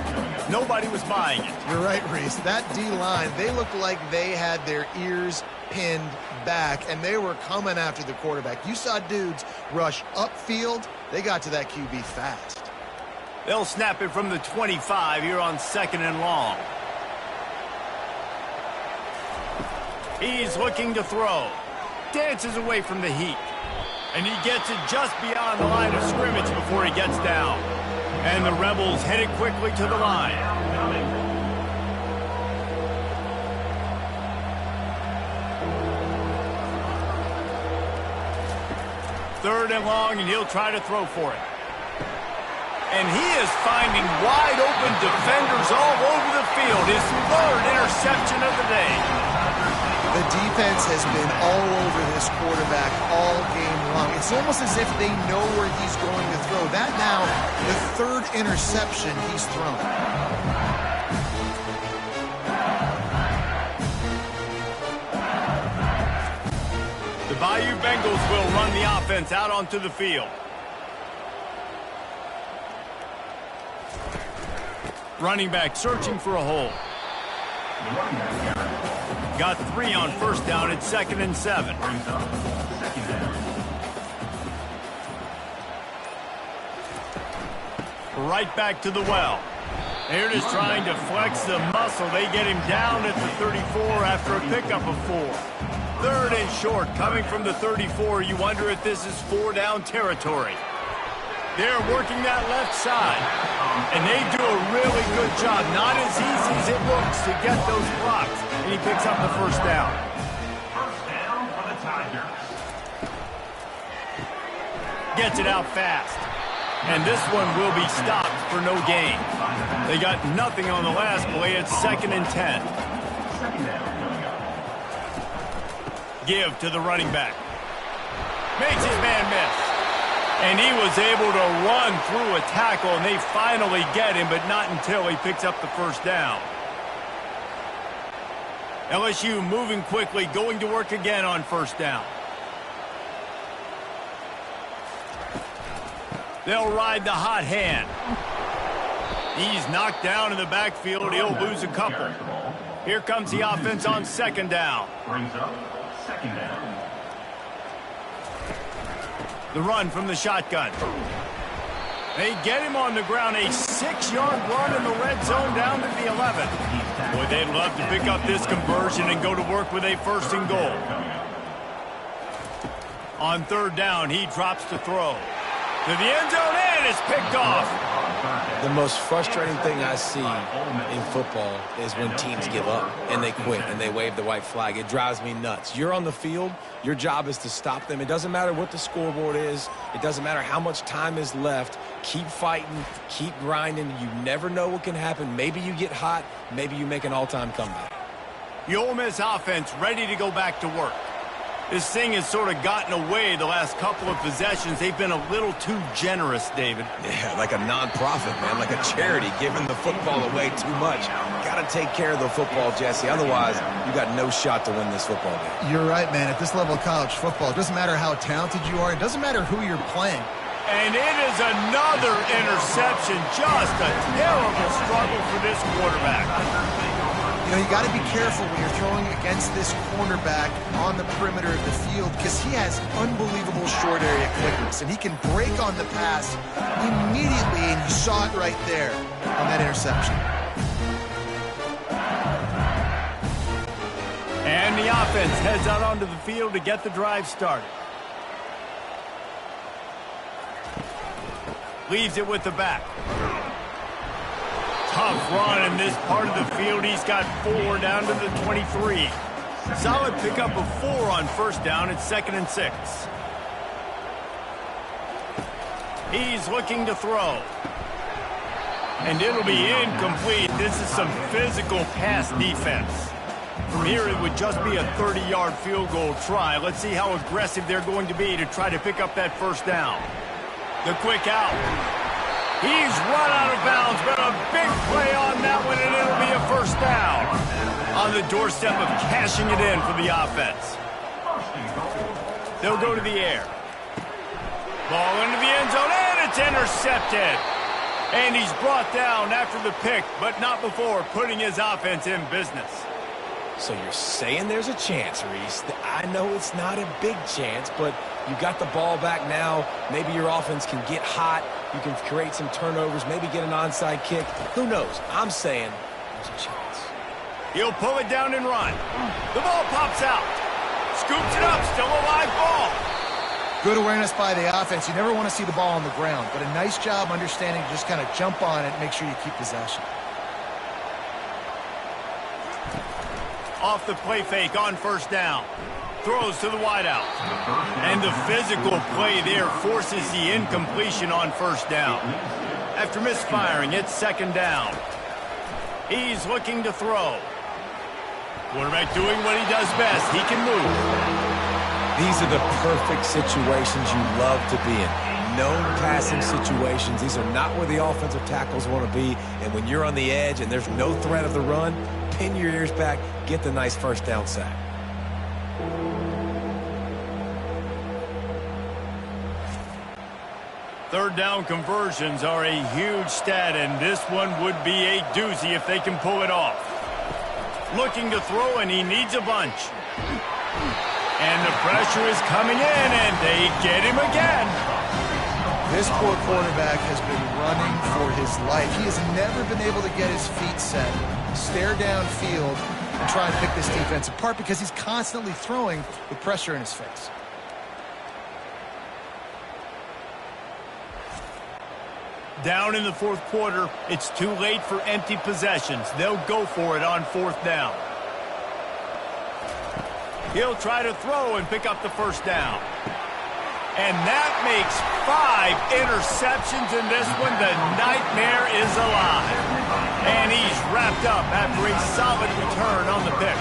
Nobody was buying it. You're right, Reese. That D-line, they looked like they had their ears pinned back, and they were coming after the quarterback. You saw dudes rush upfield. They got to that QB fast. They'll snap it from the 25 here on second and long. He's looking to throw. Dances away from the heat. And he gets it just beyond the line of scrimmage before he gets down. And the Rebels headed quickly to the line. Third and long, and he'll try to throw for it. And he is finding wide open defenders all over the field. His third interception of the day. The defense has been all over this quarterback all game long. It's almost as if they know where he's going to throw. That now, the third interception he's thrown. The Bayou Bengals will run the offense out onto the field. Running back searching for a hole. Got 3 on first down at 2nd and 7. Right back to the well. They're just trying to flex the muscle. They get him down at the 34 after a pickup of 4. Third and short coming from the 34. You wonder if this is 4-down territory. They're working that left side. And they do a really good job. Not as easy as it looks to get those blocks. And he picks up the first down. First down for the Tigers. Gets it out fast. And this one will be stopped for no gain. They got nothing on the last play. It's 2nd and 10. Give to the running back. Makes his man miss. And he was able to run through a tackle, and they finally get him, but not until he picks up the first down. LSU moving quickly, going to work again on first down. They'll ride the hot hand. He's knocked down in the backfield. He'll lose a couple. Here comes the offense on second down. Brings up second down. The run from the shotgun. They get him on the ground. A 6-yard run in the red zone down to the 11. Boy, they'd love to pick up this conversion and go to work with a 1st and goal. On third down, he drops to throw. To the end zone, and it's picked off. The most frustrating thing I see in football is when teams give up and they quit and they wave the white flag. It drives me nuts. You're on the field. Your job is to stop them. It doesn't matter what the scoreboard is. It doesn't matter how much time is left. Keep fighting. Keep grinding. You never know what can happen. Maybe you get hot. Maybe you make an all-time comeback. The Ole Miss offense ready to go back to work. This thing has sort of gotten away the last couple of possessions. They've been a little too generous, David. Yeah, like a non-profit, man, like a charity, giving the football away too much. Got to take care of the football, Jesse. Otherwise, you got no shot to win this football game. You're right, man. At this level of college football, it doesn't matter how talented you are. It doesn't matter who you're playing. And it is another interception. Just a terrible struggle for this quarterback. You know, you got to be careful when you're throwing against this cornerback on the perimeter of the field because he has unbelievable short area quickness, and he can break on the pass immediately, and you saw it right there on that interception. And the offense heads out onto the field to get the drive started. Leaves it with the back. Tough run in this part of the field. He's got 4 down to the 23. Solid pickup of 4 on first down. It's 2nd and 6. He's looking to throw. And it'll be incomplete. This is some physical pass defense. From here, it would just be a 30-yard field goal try. Let's see how aggressive they're going to be to try to pick up that first down. The quick out. He's run out of bounds, but a big play on that one, and it'll be a first down. On the doorstep of cashing it in for the offense. They'll go to the air. Ball into the end zone, and it's intercepted. And he's brought down after the pick, but not before putting his offense in business. So you're saying there's a chance, Reese. I know it's not a big chance, but you got the ball back now. Maybe your offense can get hot. You can create some turnovers, maybe get an onside kick. Who knows? I'm saying there's a chance. He'll pull it down and run. The ball pops out. Scoops it up. Still a live ball. Good awareness by the offense. You never want to see the ball on the ground, but a nice job understanding to just kind of jump on it and make sure you keep possession. Off the play fake on first down. Throws to the wideout. And the physical play there forces the incompletion on first down. After misfiring, it's 2nd down. He's looking to throw. Quarterback doing what he does best. He can move. These are the perfect situations you love to be in. Known passing situations. These are not where the offensive tackles want to be. And when you're on the edge and there's no threat of the run, pin your ears back, get the nice first down sack. Third down conversions are a huge stat, and this one would be a doozy if they can pull it off. Looking to throw, and he needs a bunch. And the pressure is coming in, and they get him again. This poor quarterback has been running for his life. He has never been able to get his feet set, stare downfield, and try and pick this defense apart because he's constantly throwing with pressure in his face. Down in the 4th quarter, it's too late for empty possessions. They'll go for it on 4th down. He'll try to throw and pick up the first down. And that makes 5 interceptions in this one. The nightmare is alive. And he's wrapped up after a solid return on the pick.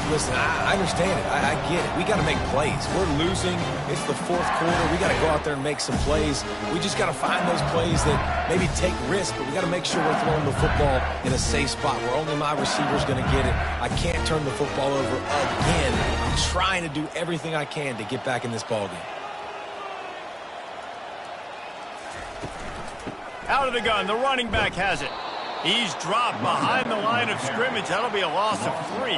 Listen, I understand it. I get it. We got to make plays. We're losing. It's the 4th quarter. We got to go out there and make some plays. We just got to find those plays that maybe take risks, but we got to make sure we're throwing the football in a safe spot where only my receiver's going to get it. I can't turn the football over again. I'm trying to do everything I can to get back in this ballgame. Out of the gun, the running back has it. He's dropped behind the line of scrimmage. That'll be a loss of 3.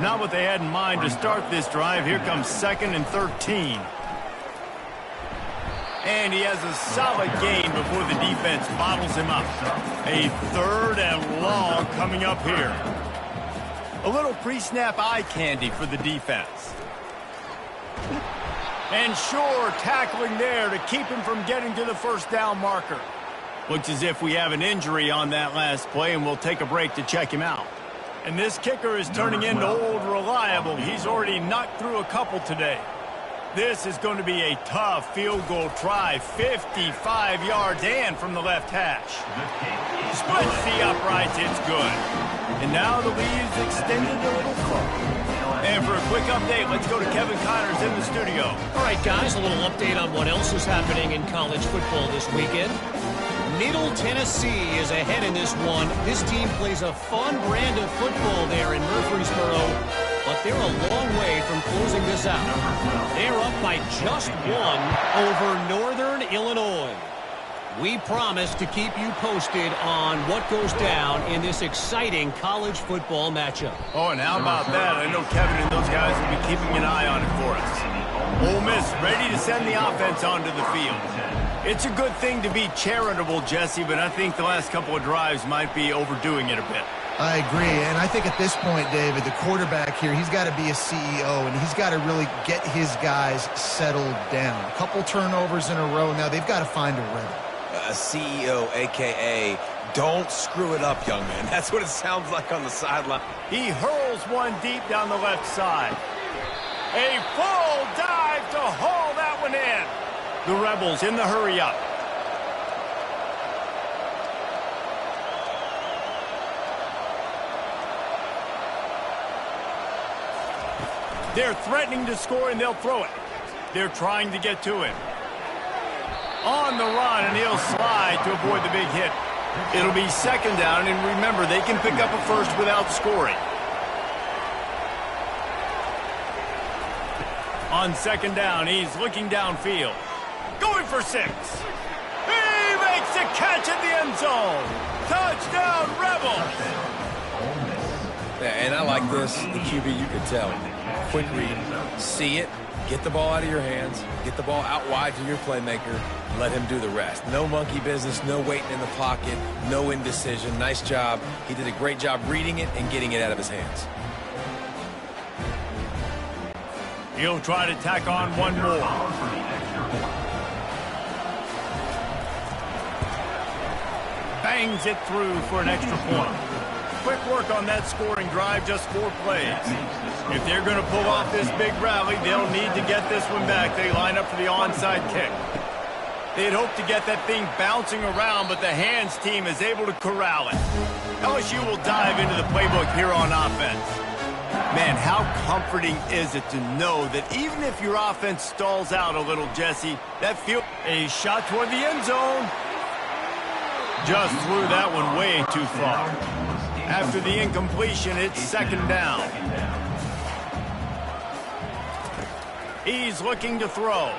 Not what they had in mind to start this drive. Here comes 2nd and 13. And he has a solid gain before the defense bottles him up. A 3rd and long coming up here. A little pre-snap eye candy for the defense. And sure, tackling there to keep him from getting to the first down marker. Looks as if we have an injury on that last play, and we'll take a break to check him out. And this kicker is turning into old reliable. He's already knocked through a couple today. This is going to be a tough field goal try. 55 yards and from the left hash. Splits the uprights. It's good. And now the lead is extended a little further. And for a quick update, let's go to Kevin Connors in the studio. All right, guys, a little update on what else is happening in college football this weekend. Middle Tennessee is ahead in this one. This team plays a fun brand of football there in Murfreesboro, but they're a long way from closing this out. They're up by just one over Northern Illinois. We promise to keep you posted on what goes down in this exciting college football matchup. Oh, and how about that? I know Kevin and those guys will be keeping an eye on it for us. Ole Miss ready to send the offense onto the field. It's a good thing to be charitable, Jesse, but I think the last couple of drives might be overdoing it a bit. I agree, and I think at this point, David, the quarterback here, he's got to be a CEO, and he's got to really get his guys settled down. A couple turnovers in a row now. They've got to find a rhythm. A CEO, a.k.a. don't screw it up, young man. That's what it sounds like on the sideline. He hurls one deep down the left side. A full dive to haul that one in. The Rebels in the hurry-up. They're threatening to score, and they'll throw it. They're trying to get to him. On the run, and he'll slide to avoid the big hit. It'll be second down, and remember, they can pick up a first without scoring. On second down, he's looking downfield. Going for 6. He makes the catch at the end zone. Touchdown, Rebels. Yeah, and I like this. The QB, you can tell. Quick read. See it. Get the ball out of your hands. Get the ball out wide to your playmaker. Let him do the rest. No monkey business. No waiting in the pocket. No indecision. Nice job. He did a great job reading it and getting it out of his hands. He'll try to tack on one more. Bangs it through for an extra point. Quick work on that scoring drive, just 4 plays. If they're going to pull off this big rally, they'll need to get this one back. They line up for the onside kick. They'd hope to get that thing bouncing around, but the hands team is able to corral it. LSU will dive into the playbook here on offense. Man, how comforting is it to know that even if your offense stalls out a little, Jesse, that field a shot toward the end zone. Just threw that one way too far. After the incompletion, it's second down. He's looking to throw.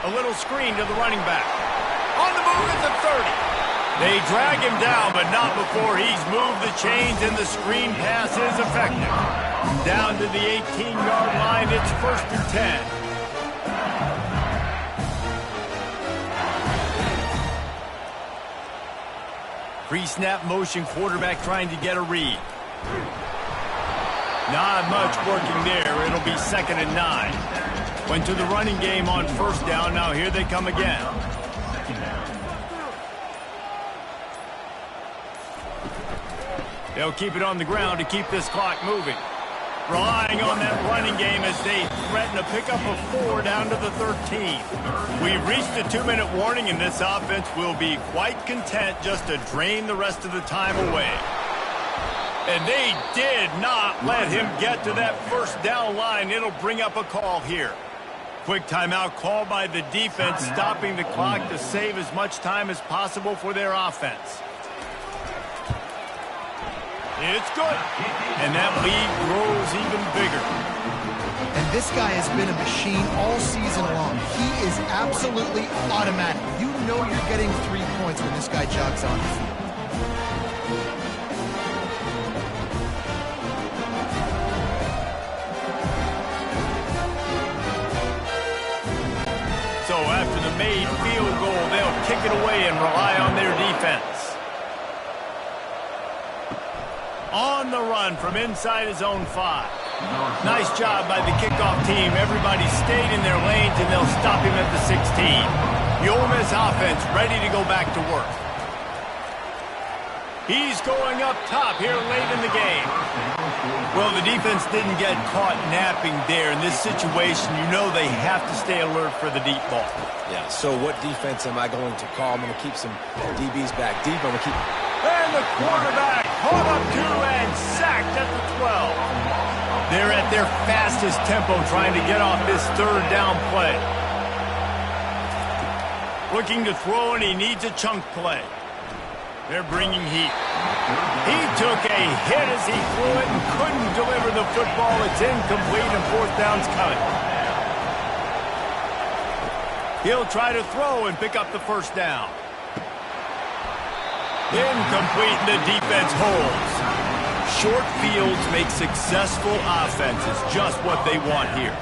A little screen to the running back. On the move at the 30. They drag him down, but not before he's moved the chains and the screen pass is effective. Down to the 18-yard line, it's 1st and 10. Pre-snap motion, quarterback trying to get a read. Not much working there. It'll be 2nd and 9. Went to the running game on 1st down. Now here they come again. They'll keep it on the ground to keep this clock moving. Relying on that running game as they threaten to pick up a 4 down to the 13. We've reached a 2-minute warning, and this offense will be quite content just to drain the rest of the time away. And they did not let him get to that 1st down line. It'll bring up a call here. Quick timeout call by the defense, stopping the clock to save as much time as possible for their offense. It's good. And that lead grows even bigger. And this guy has been a machine all season long. He is absolutely automatic. You know you're getting 3 points when this guy jogs on the field. So after the made field goal, they'll kick it away and rely on their defense. On the run from inside his own 5. Nice job by the kickoff team. Everybody stayed in their lanes, and they'll stop him at the 16. The Ole Miss offense ready to go back to work. He's going up top here late in the game. Well, the defense didn't get caught napping there. In this situation, you know they have to stay alert for the deep ball. Yeah, so what defense am I going to call? I'm going to keep some DBs back deep. I'm going to keep... And the quarterback caught up to and sacked at the 12. They're at their fastest tempo trying to get off this third down play. Looking to throw, and he needs a chunk play. They're bringing heat. He took a hit as he threw it and couldn't deliver the football. It's incomplete, and fourth down's coming. He'll try to throw and pick up the first down. Incomplete, the defense holds. Short fields make successful offenses, just what they want here.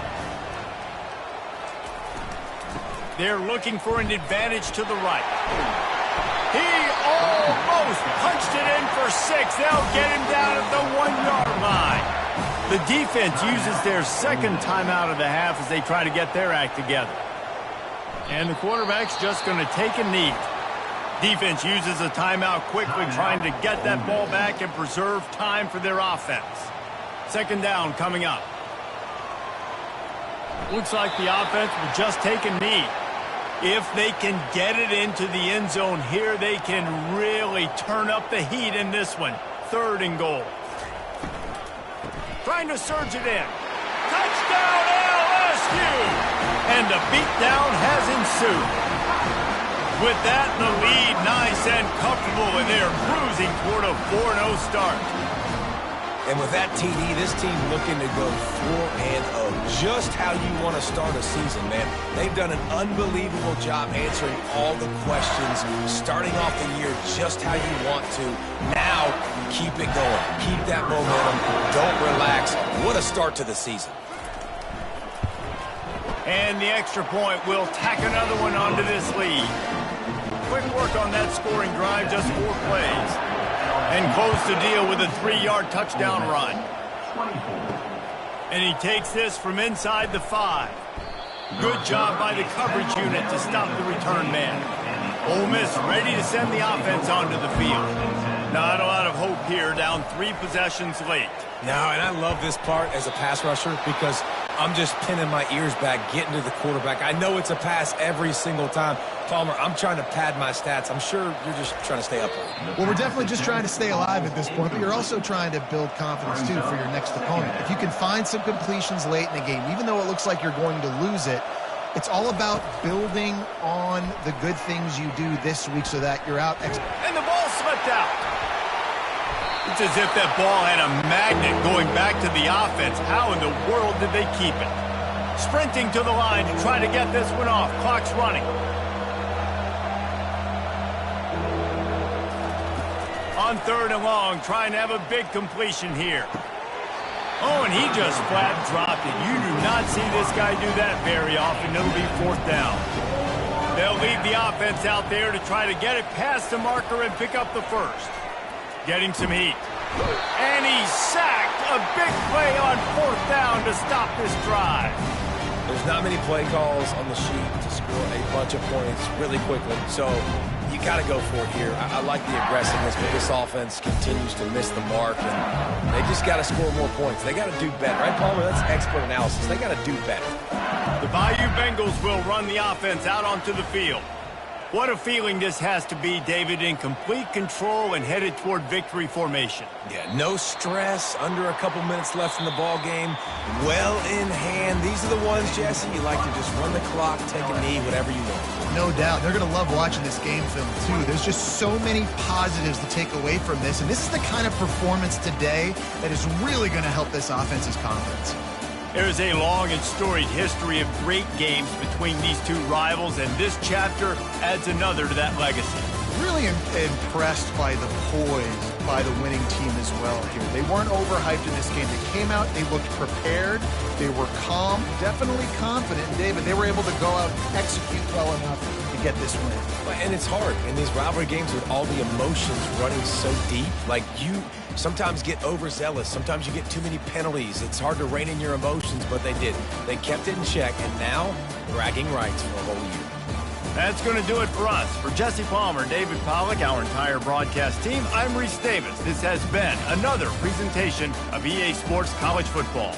They're looking for an advantage to the right. He almost punched it in for 6. They'll get him down at the 1-yard line. The defense uses their second timeout of the half as they try to get their act together. And the quarterback's just going to take a knee. Defense uses a timeout quickly, trying to get that ball back and preserve time for their offense. Second down coming up. Looks like the offense will just take a knee. If they can get it into the end zone here, they can really turn up the heat in this one. Third and goal. Trying to surge it in. Touchdown LSU! And the beatdown has ensued. With that, the lead nice and comfortable, and they're cruising toward a 4-0 start. And with that TD, this team looking to go 4-0. Just how you want to start a season, man. They've done an unbelievable job answering all the questions, starting off the year just how you want to. Now, keep it going. Keep that momentum. Don't relax. What a start to the season. And the extra point will tack another one onto this lead. Quick work on that scoring drive, just 4 plays. And close the deal with a 3-yard touchdown run. And he takes this from inside the 5. Good job by the coverage unit to stop the return man. Ole Miss ready to send the offense onto the field. Not a lot of hope here, down 3 possessions late. No, and I love this part as a pass rusher because I'm just pinning my ears back, getting to the quarterback. I know it's a pass every single time. Palmer, I'm trying to pad my stats. I'm sure you're just trying to stay upright. Well, we're definitely just trying to stay alive at this point, but you're also trying to build confidence, too, for your next opponent. If you can find some completions late in the game, even though it looks like you're going to lose it, it's all about building on the good things you do this week so that you're out. And the ball slipped out. It's as if that ball had a magnet going back to the offense. How in the world did they keep it? Sprinting to the line to try to get this one off. Clock's running. On 3rd and long, trying to have a big completion here. Oh, and he just flat dropped it. You do not see this guy do that very often. It'll be 4th down. They'll leave the offense out there to try to get it past the marker and pick up the first. Getting some heat. And he's sacked. A big play on 4th down to stop this drive. There's not many play calls on the sheet to score a bunch of points really quickly. So you got to go for it here. I like the aggressiveness, but this offense continues to miss the mark, and they just got to score more points. They got to do better. Right, Palmer? That's expert analysis. They got to do better. The Bayou Bengals will run the offense out onto the field. What a feeling this has to be, David, in complete control and headed toward victory formation. Yeah, no stress, under a couple minutes left in the ball game, well in hand. These are the ones, Jesse, you like to just run the clock, take a knee, whatever you want. No doubt. They're going to love watching this game film, too. There's just so many positives to take away from this, and this is the kind of performance today that is really going to help this offense's confidence. There's a long and storied history of great games between these two rivals, and this chapter adds another to that legacy. Really impressed by the poise by the winning team as well here. They weren't overhyped in this game. They came out, they looked prepared, they were calm, definitely confident. And David, they were able to go out and execute well enough to get this win. And it's hard in these rivalry games with all the emotions running so deep. Like, you sometimes get overzealous. Sometimes you get too many penalties. It's hard to rein in your emotions, but they did. They kept it in check, and now bragging rights for a whole year. That's going to do it for us. For Jesse Palmer, David Pollack, our entire broadcast team, I'm Reese Davis. This has been another presentation of EA Sports College Football.